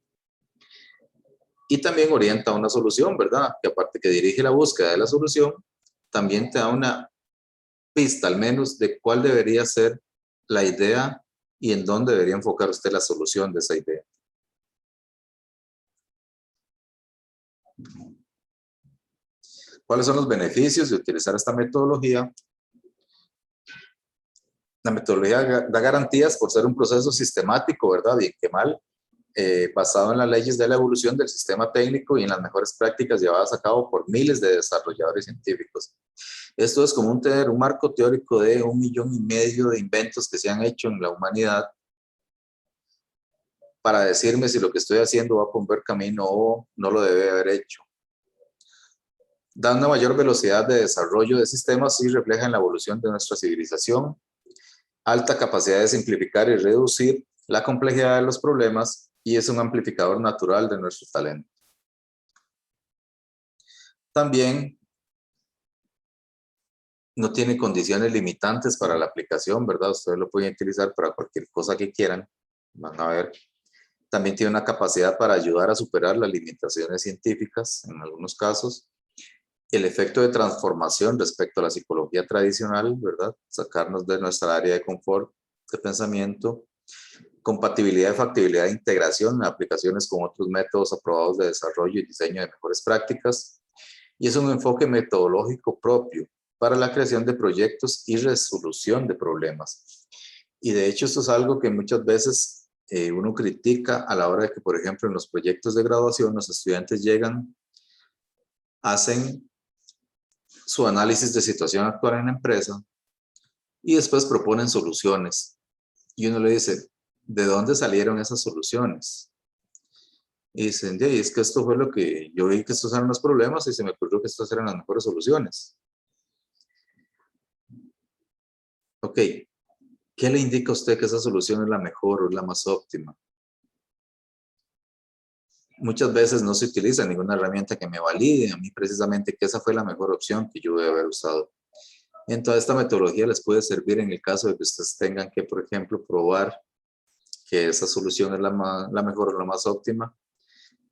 [SPEAKER 1] Y también orienta a una solución, ¿verdad? Que aparte que dirige la búsqueda de la solución, también te da una pista al menos de cuál debería ser la idea y en dónde debería enfocar usted la solución de esa idea. ¿Cuáles son los beneficios de utilizar esta metodología? La metodología da garantías por ser un proceso sistemático, ¿verdad? Bien que mal, basado en las leyes de la evolución del sistema técnico y en las mejores prácticas llevadas a cabo por miles de desarrolladores científicos. Esto es como tener un marco teórico de 1,5 millones de inventos que se han hecho en la humanidad para decirme si lo que estoy haciendo va por un buen camino o no lo debe haber hecho. Da una mayor velocidad de desarrollo de sistemas y refleja en la evolución de nuestra civilización, alta capacidad de simplificar y reducir la complejidad de los problemas y es un amplificador natural de nuestro talento. También no tiene condiciones limitantes para la aplicación, ¿verdad? Ustedes lo pueden utilizar para cualquier cosa que quieran, van a ver. También tiene una capacidad para ayudar a superar las limitaciones científicas en algunos casos el efecto de transformación respecto a la psicología tradicional, ¿verdad? Sacarnos de nuestra área de confort de pensamiento, compatibilidad, factibilidad e integración en aplicaciones con otros métodos aprobados de desarrollo y diseño de mejores prácticas, y es un enfoque metodológico propio para la creación de proyectos y resolución de problemas. Y de hecho esto es algo que muchas veces uno critica a la hora de que, por ejemplo, en los proyectos de graduación los estudiantes llegan, hacen su análisis de situación actual en la empresa y después proponen soluciones. Y uno le dice, ¿de dónde salieron esas soluciones? Y dicen, es que esto fue lo que yo vi, que estos eran los problemas y se me ocurrió que estas eran las mejores soluciones. Ok, ¿qué le indica a usted que esa solución es la mejor o es la más óptima? Muchas veces no se utiliza ninguna herramienta que me valide a mí precisamente que esa fue la mejor opción que yo debe haber usado. Entonces, esta metodología les puede servir en el caso de que ustedes tengan que, por ejemplo, probar que esa solución es la mejor o la más óptima,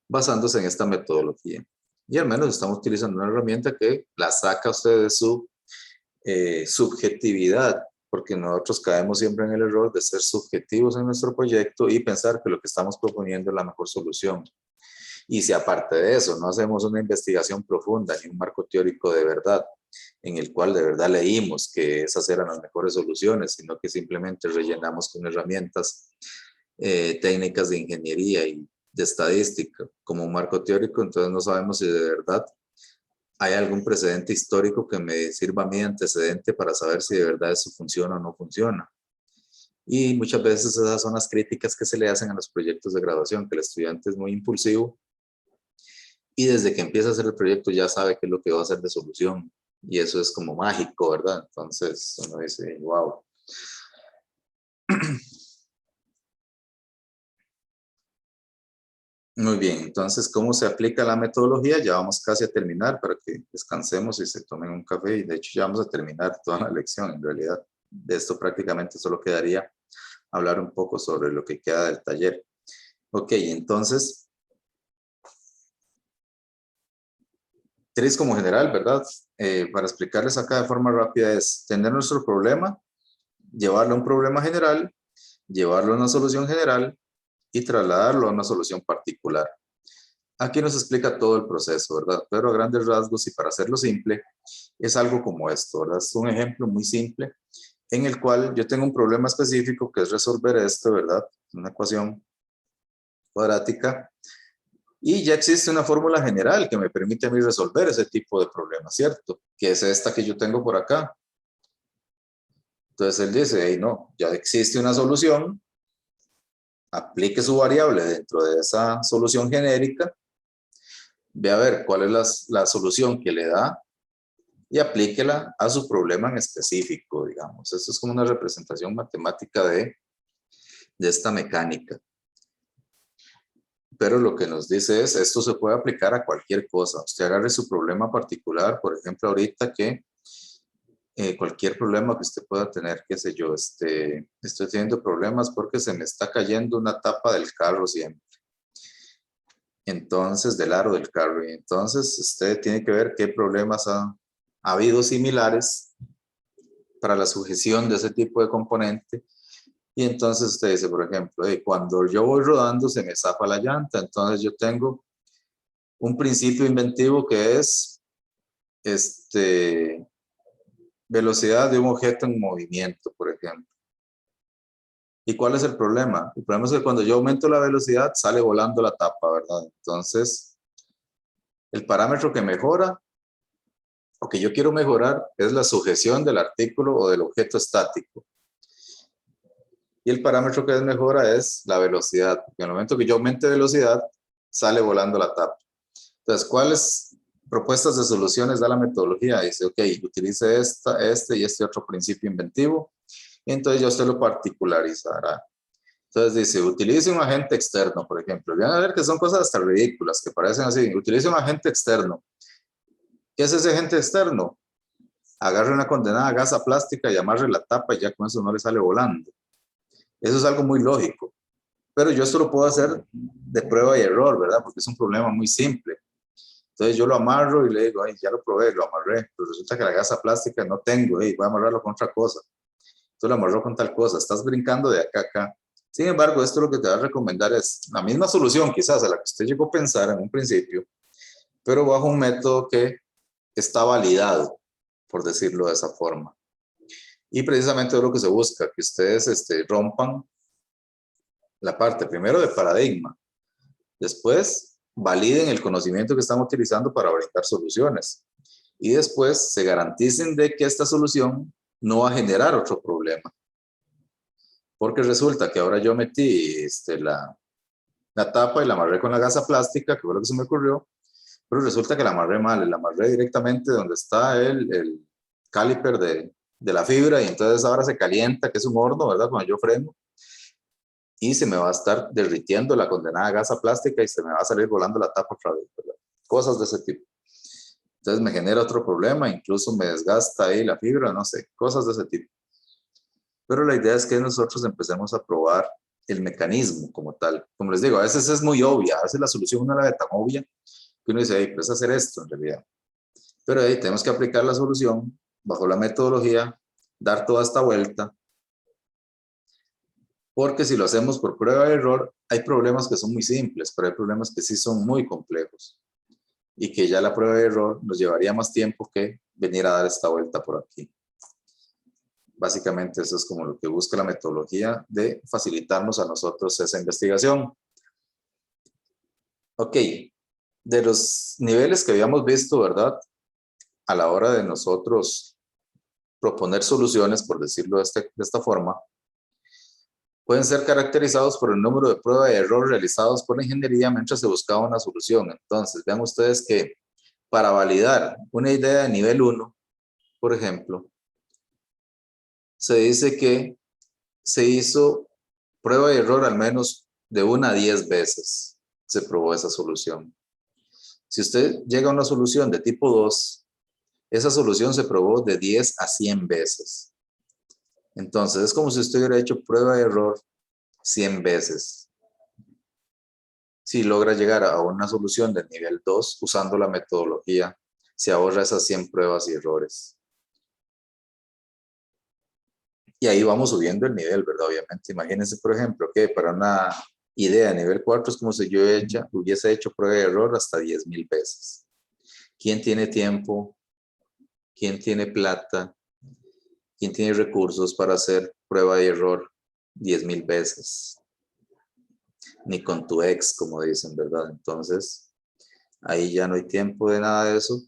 [SPEAKER 1] basándose en esta metodología. Y al menos estamos utilizando una herramienta que la saca a usted de su subjetividad, porque nosotros caemos siempre en el error de ser subjetivos en nuestro proyecto y pensar que lo que estamos proponiendo es la mejor solución. Y si aparte de eso no hacemos una investigación profunda ni un marco teórico de verdad, en el cual de verdad leímos que esas eran las mejores soluciones, sino que simplemente rellenamos con herramientas técnicas de ingeniería y de estadística como un marco teórico, entonces no sabemos si de verdad hay algún precedente histórico que me sirva a mí de antecedente para saber si de verdad eso funciona o no funciona. Y muchas veces esas son las críticas que se le hacen a los proyectos de graduación, que el estudiante es muy impulsivo y desde que empieza a hacer el proyecto ya sabe qué es lo que va a hacer de solución. Y eso es como mágico, ¿verdad? Entonces uno dice, wow. Muy bien, entonces, ¿cómo se aplica la metodología? Ya vamos casi a terminar para que descansemos y se tomen un café. Y de hecho ya vamos a terminar toda la lección, en realidad. De esto prácticamente solo quedaría hablar un poco sobre lo que queda del taller. Ok, entonces, tres como general, ¿verdad? Para explicarles acá de forma rápida es tener nuestro problema, llevarlo a un problema general, llevarlo a una solución general y trasladarlo a una solución particular. Aquí nos explica todo el proceso, ¿verdad? Pero a grandes rasgos y para hacerlo simple, es algo como esto, ¿verdad? Es un ejemplo muy simple en el cual yo tengo un problema específico que es resolver esto, ¿verdad? Una ecuación cuadrática y ya existe una fórmula general que me permite a mí resolver ese tipo de problema, ¿cierto? Que es esta que yo tengo por acá. Entonces él dice, hey, no, ya existe una solución, aplique su variable dentro de esa solución genérica, ve a ver cuál es la solución que le da y aplíquela a su problema en específico, digamos. Esto es como una representación matemática de esta mecánica. Pero lo que nos dice es, esto se puede aplicar a cualquier cosa. Usted agarre su problema particular, por ejemplo, ahorita que cualquier problema que usted pueda tener, qué sé yo, estoy teniendo problemas porque se me está cayendo una tapa del carro siempre. Entonces, del aro del carro. Y entonces, usted tiene que ver qué problemas ha habido similares para la sujeción de ese tipo de componente. Y entonces usted dice, por ejemplo, cuando yo voy rodando se me zafa la llanta. Entonces yo tengo un principio inventivo que es velocidad de un objeto en movimiento, por ejemplo. ¿Y cuál es el problema? El problema es que cuando yo aumento la velocidad sale volando la tapa, ¿verdad? Entonces, el parámetro que mejora o que yo quiero mejorar es la sujeción del artículo o del objeto estático. Y el parámetro que desmejora es la velocidad. Porque en el momento que yo aumente velocidad, sale volando la tapa. Entonces, ¿cuáles propuestas de soluciones da la metodología? Dice, ok, utilice este y este otro principio inventivo. Y entonces ya usted lo particularizará. Entonces dice, utilice un agente externo, por ejemplo. Van a ver que son cosas hasta ridículas, que parecen así. Utilice un agente externo. ¿Qué es ese agente externo? Agarre una condenada gasa plástica y amarre la tapa y ya con eso no le sale volando. Eso es algo muy lógico. Pero yo esto lo puedo hacer de prueba y error, ¿verdad? Porque es un problema muy simple. Entonces yo lo amarro y le digo, ay, ya lo probé, lo amarré, pero resulta que la gasa plástica no tengo, voy a amarrarlo con otra cosa. Entonces lo amarró con tal cosa, estás brincando de acá a acá. Sin embargo, esto lo que te va a recomendar es la misma solución quizás a la que usted llegó a pensar en un principio, pero bajo un método que está validado, por decirlo de esa forma. Y precisamente es lo que se busca, que ustedes rompan la parte primero de paradigma, después validen el conocimiento que están utilizando para brindar soluciones y después se garanticen de que esta solución no va a generar otro problema. Porque resulta que ahora yo metí la tapa y la amarré con la gasa plástica, que fue lo que se me ocurrió, pero resulta que la amarré mal, la amarré directamente donde está el caliper de la fibra y entonces ahora se calienta, que es un horno, ¿verdad? Cuando yo freno y se me va a estar derritiendo la condenada gasa plástica y se me va a salir volando la tapa otra vez, ¿verdad? Cosas de ese tipo. Entonces me genera otro problema, incluso me desgasta ahí la fibra, no sé, cosas de ese tipo. Pero la idea es que nosotros empecemos a probar el mecanismo como tal. Como les digo, a veces es muy obvia, a veces la solución no la ve tan obvia que uno dice, hey, pues hacer esto en realidad. Pero ahí tenemos que aplicar la solución bajo la metodología, dar toda esta vuelta, porque si lo hacemos por prueba de error, hay problemas que son muy simples, pero hay problemas que sí son muy complejos y que ya la prueba de error nos llevaría más tiempo que venir a dar esta vuelta por aquí. Básicamente eso es como lo que busca la metodología de facilitarnos a nosotros esa investigación. Ok, de los niveles que habíamos visto, ¿verdad? A la hora de nosotros proponer soluciones, por decirlo de esta forma, pueden ser caracterizados por el número de prueba y error realizados por la ingeniería mientras se buscaba una solución. Entonces, vean ustedes que para validar una idea de nivel 1, por ejemplo, se dice que se hizo prueba y error al menos de 1 a 10 veces. Se probó esa solución. Si usted llega a una solución de tipo 2, esa solución se probó de 10 a 100 veces. Entonces, es como si usted hubiera hecho prueba y error 100 veces. Si logra llegar a una solución de nivel 2 usando la metodología, se ahorra esas 100 pruebas y errores. Y ahí vamos subiendo el nivel, ¿verdad? Obviamente, imagínense, por ejemplo, que para una idea de nivel 4 es como si yo hubiese hecho prueba y error hasta 10,000 veces. ¿Quién tiene tiempo? ¿Quién tiene plata? ¿Quién tiene recursos para hacer prueba y error 10,000 veces? Ni con tu ex, como dicen, ¿verdad? Entonces, ahí ya no hay tiempo de nada de eso.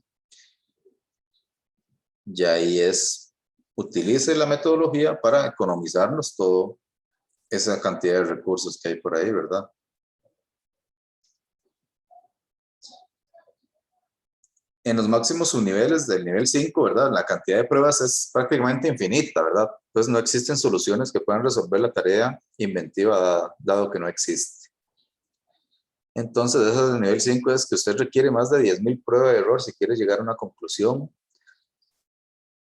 [SPEAKER 1] Ya ahí utilice la metodología para economizarnos toda esa cantidad de recursos que hay por ahí, ¿verdad? En los máximos subniveles del nivel 5, ¿verdad? La cantidad de pruebas es prácticamente infinita, ¿verdad? Pues no existen soluciones que puedan resolver la tarea inventiva dado que no existe. Entonces, eso del nivel 5 es que usted requiere más de 10,000 pruebas de error si quiere llegar a una conclusión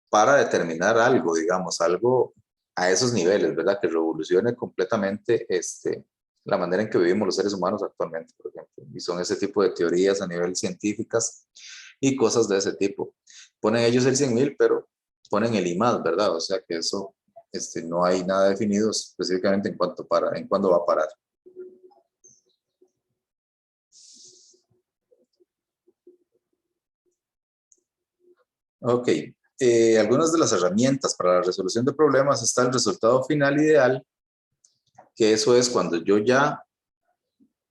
[SPEAKER 1] para determinar algo, digamos, algo a esos niveles, ¿verdad? Que revolucione completamente la manera en que vivimos los seres humanos actualmente, por ejemplo. Y son ese tipo de teorías a nivel científicas y cosas de ese tipo. Ponen ellos el 100,000, pero ponen el IMAD, ¿verdad? O sea que eso no hay nada definido específicamente en cuándo va a parar. Ok, algunas de las herramientas para la resolución de problemas está el resultado final ideal, que eso es cuando yo ya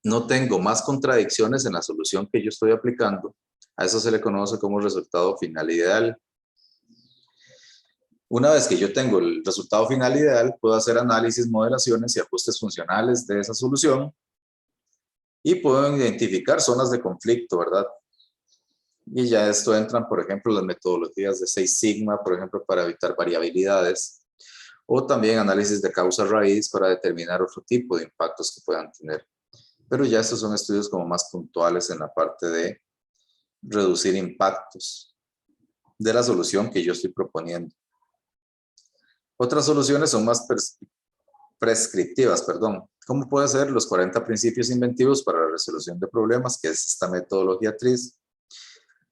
[SPEAKER 1] no tengo más contradicciones en la solución que yo estoy aplicando. A eso se le conoce como resultado final ideal. Una vez que yo tengo el resultado final ideal, puedo hacer análisis, modelaciones y ajustes funcionales de esa solución y puedo identificar zonas de conflicto, ¿verdad? Y ya esto entran, por ejemplo, las metodologías de Seis Sigma, por ejemplo, para evitar variabilidades, o también análisis de causa raíz para determinar otro tipo de impactos que puedan tener. Pero ya estos son estudios como más puntuales en la parte de reducir impactos de la solución que yo estoy proponiendo. Otras soluciones son más prescriptivas, perdón. ¿Cómo puede ser los 40 principios inventivos para la resolución de problemas, que es esta metodología TRIZ?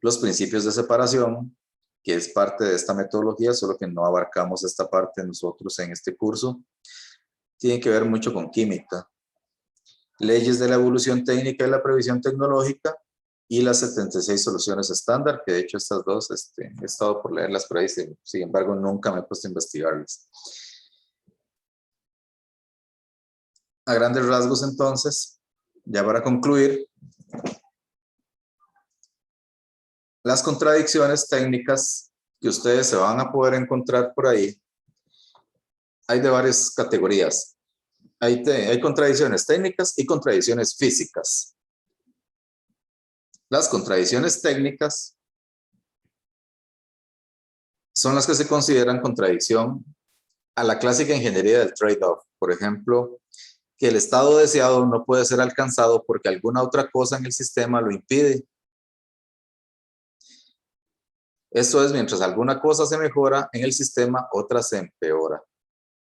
[SPEAKER 1] los principios de separación, que es parte de esta metodología, solo que no abarcamos esta parte nosotros en este curso. Tiene que ver mucho con química. Leyes de la evolución técnica y la previsión tecnológica y las 76 soluciones estándar, que de hecho estas dos he estado por leerlas por ahí, sin embargo nunca me he puesto a investigarlas. A grandes rasgos entonces, ya para concluir, las contradicciones técnicas que ustedes se van a poder encontrar por ahí, hay de varias categorías. Hay contradicciones técnicas y contradicciones físicas. Las contradicciones técnicas son las que se consideran contradicción a la clásica ingeniería del trade-off. Por ejemplo, que el estado deseado no puede ser alcanzado porque alguna otra cosa en el sistema lo impide. Esto es, mientras alguna cosa se mejora en el sistema, otra se empeora.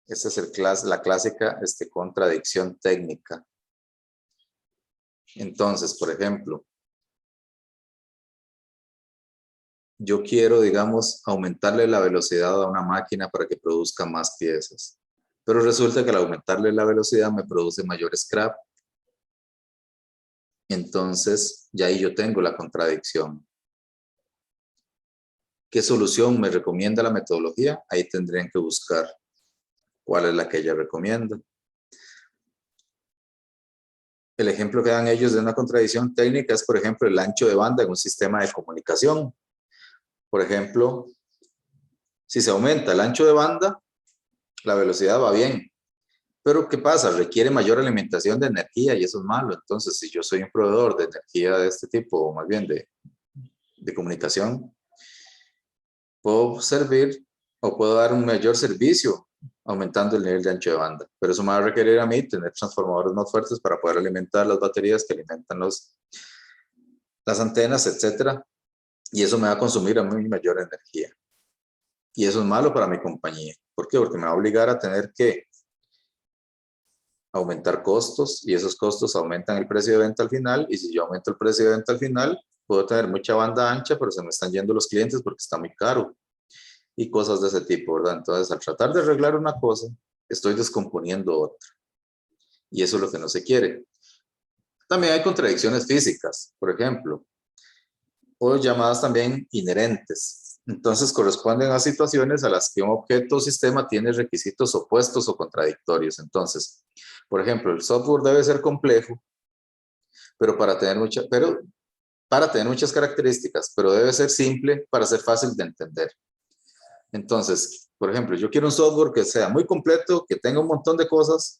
[SPEAKER 1] Esa es la clásica contradicción técnica. Entonces, por ejemplo, yo quiero, digamos, aumentarle la velocidad a una máquina para que produzca más piezas. Pero resulta que al aumentarle la velocidad me produce mayor scrap. Entonces, ya ahí yo tengo la contradicción. ¿Qué solución me recomienda la metodología? Ahí tendrían que buscar cuál es la que ella recomienda. El ejemplo que dan ellos de una contradicción técnica es, por ejemplo, el ancho de banda en un sistema de comunicación. Por ejemplo, si se aumenta el ancho de banda, la velocidad va bien. Pero ¿qué pasa? Requiere mayor alimentación de energía y eso es malo. Entonces, si yo soy un proveedor de energía de este tipo, o más bien de comunicación, puedo servir o puedo dar un mayor servicio aumentando el nivel de ancho de banda. Pero eso me va a requerir a mí tener transformadores más fuertes para poder alimentar las baterías que alimentan las antenas, etcétera. Y eso me va a consumir a mí mayor energía. Y eso es malo para mi compañía. ¿Por qué? Porque me va a obligar a tener que aumentar costos y esos costos aumentan el precio de venta al final. Y si yo aumento el precio de venta al final, puedo tener mucha banda ancha, pero se me están yendo los clientes porque está muy caro. Y cosas de ese tipo, ¿verdad? Entonces, al tratar de arreglar una cosa, estoy descomponiendo otra. Y eso es lo que no se quiere. También hay contradicciones físicas, por ejemplo, o llamadas también inherentes. Entonces, corresponden a situaciones a las que un objeto o sistema tiene requisitos opuestos o contradictorios. Entonces, por ejemplo, el software debe ser complejo, pero para tener muchas características, pero debe ser simple para ser fácil de entender. Entonces, por ejemplo, yo quiero un software que sea muy completo, que tenga un montón de cosas,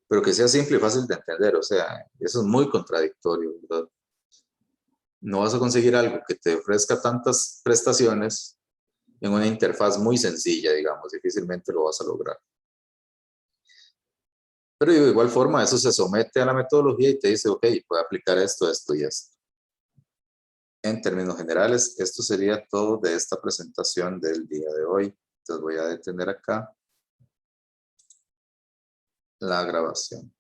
[SPEAKER 1] pero que sea simple y fácil de entender. O sea, eso es muy contradictorio, ¿verdad? No vas a conseguir algo que te ofrezca tantas prestaciones en una interfaz muy sencilla, digamos, difícilmente lo vas a lograr. Pero de igual forma, eso se somete a la metodología y te dice, ok, puedo aplicar esto, esto y esto. En términos generales, esto sería todo de esta presentación del día de hoy. Entonces voy a detener acá la grabación.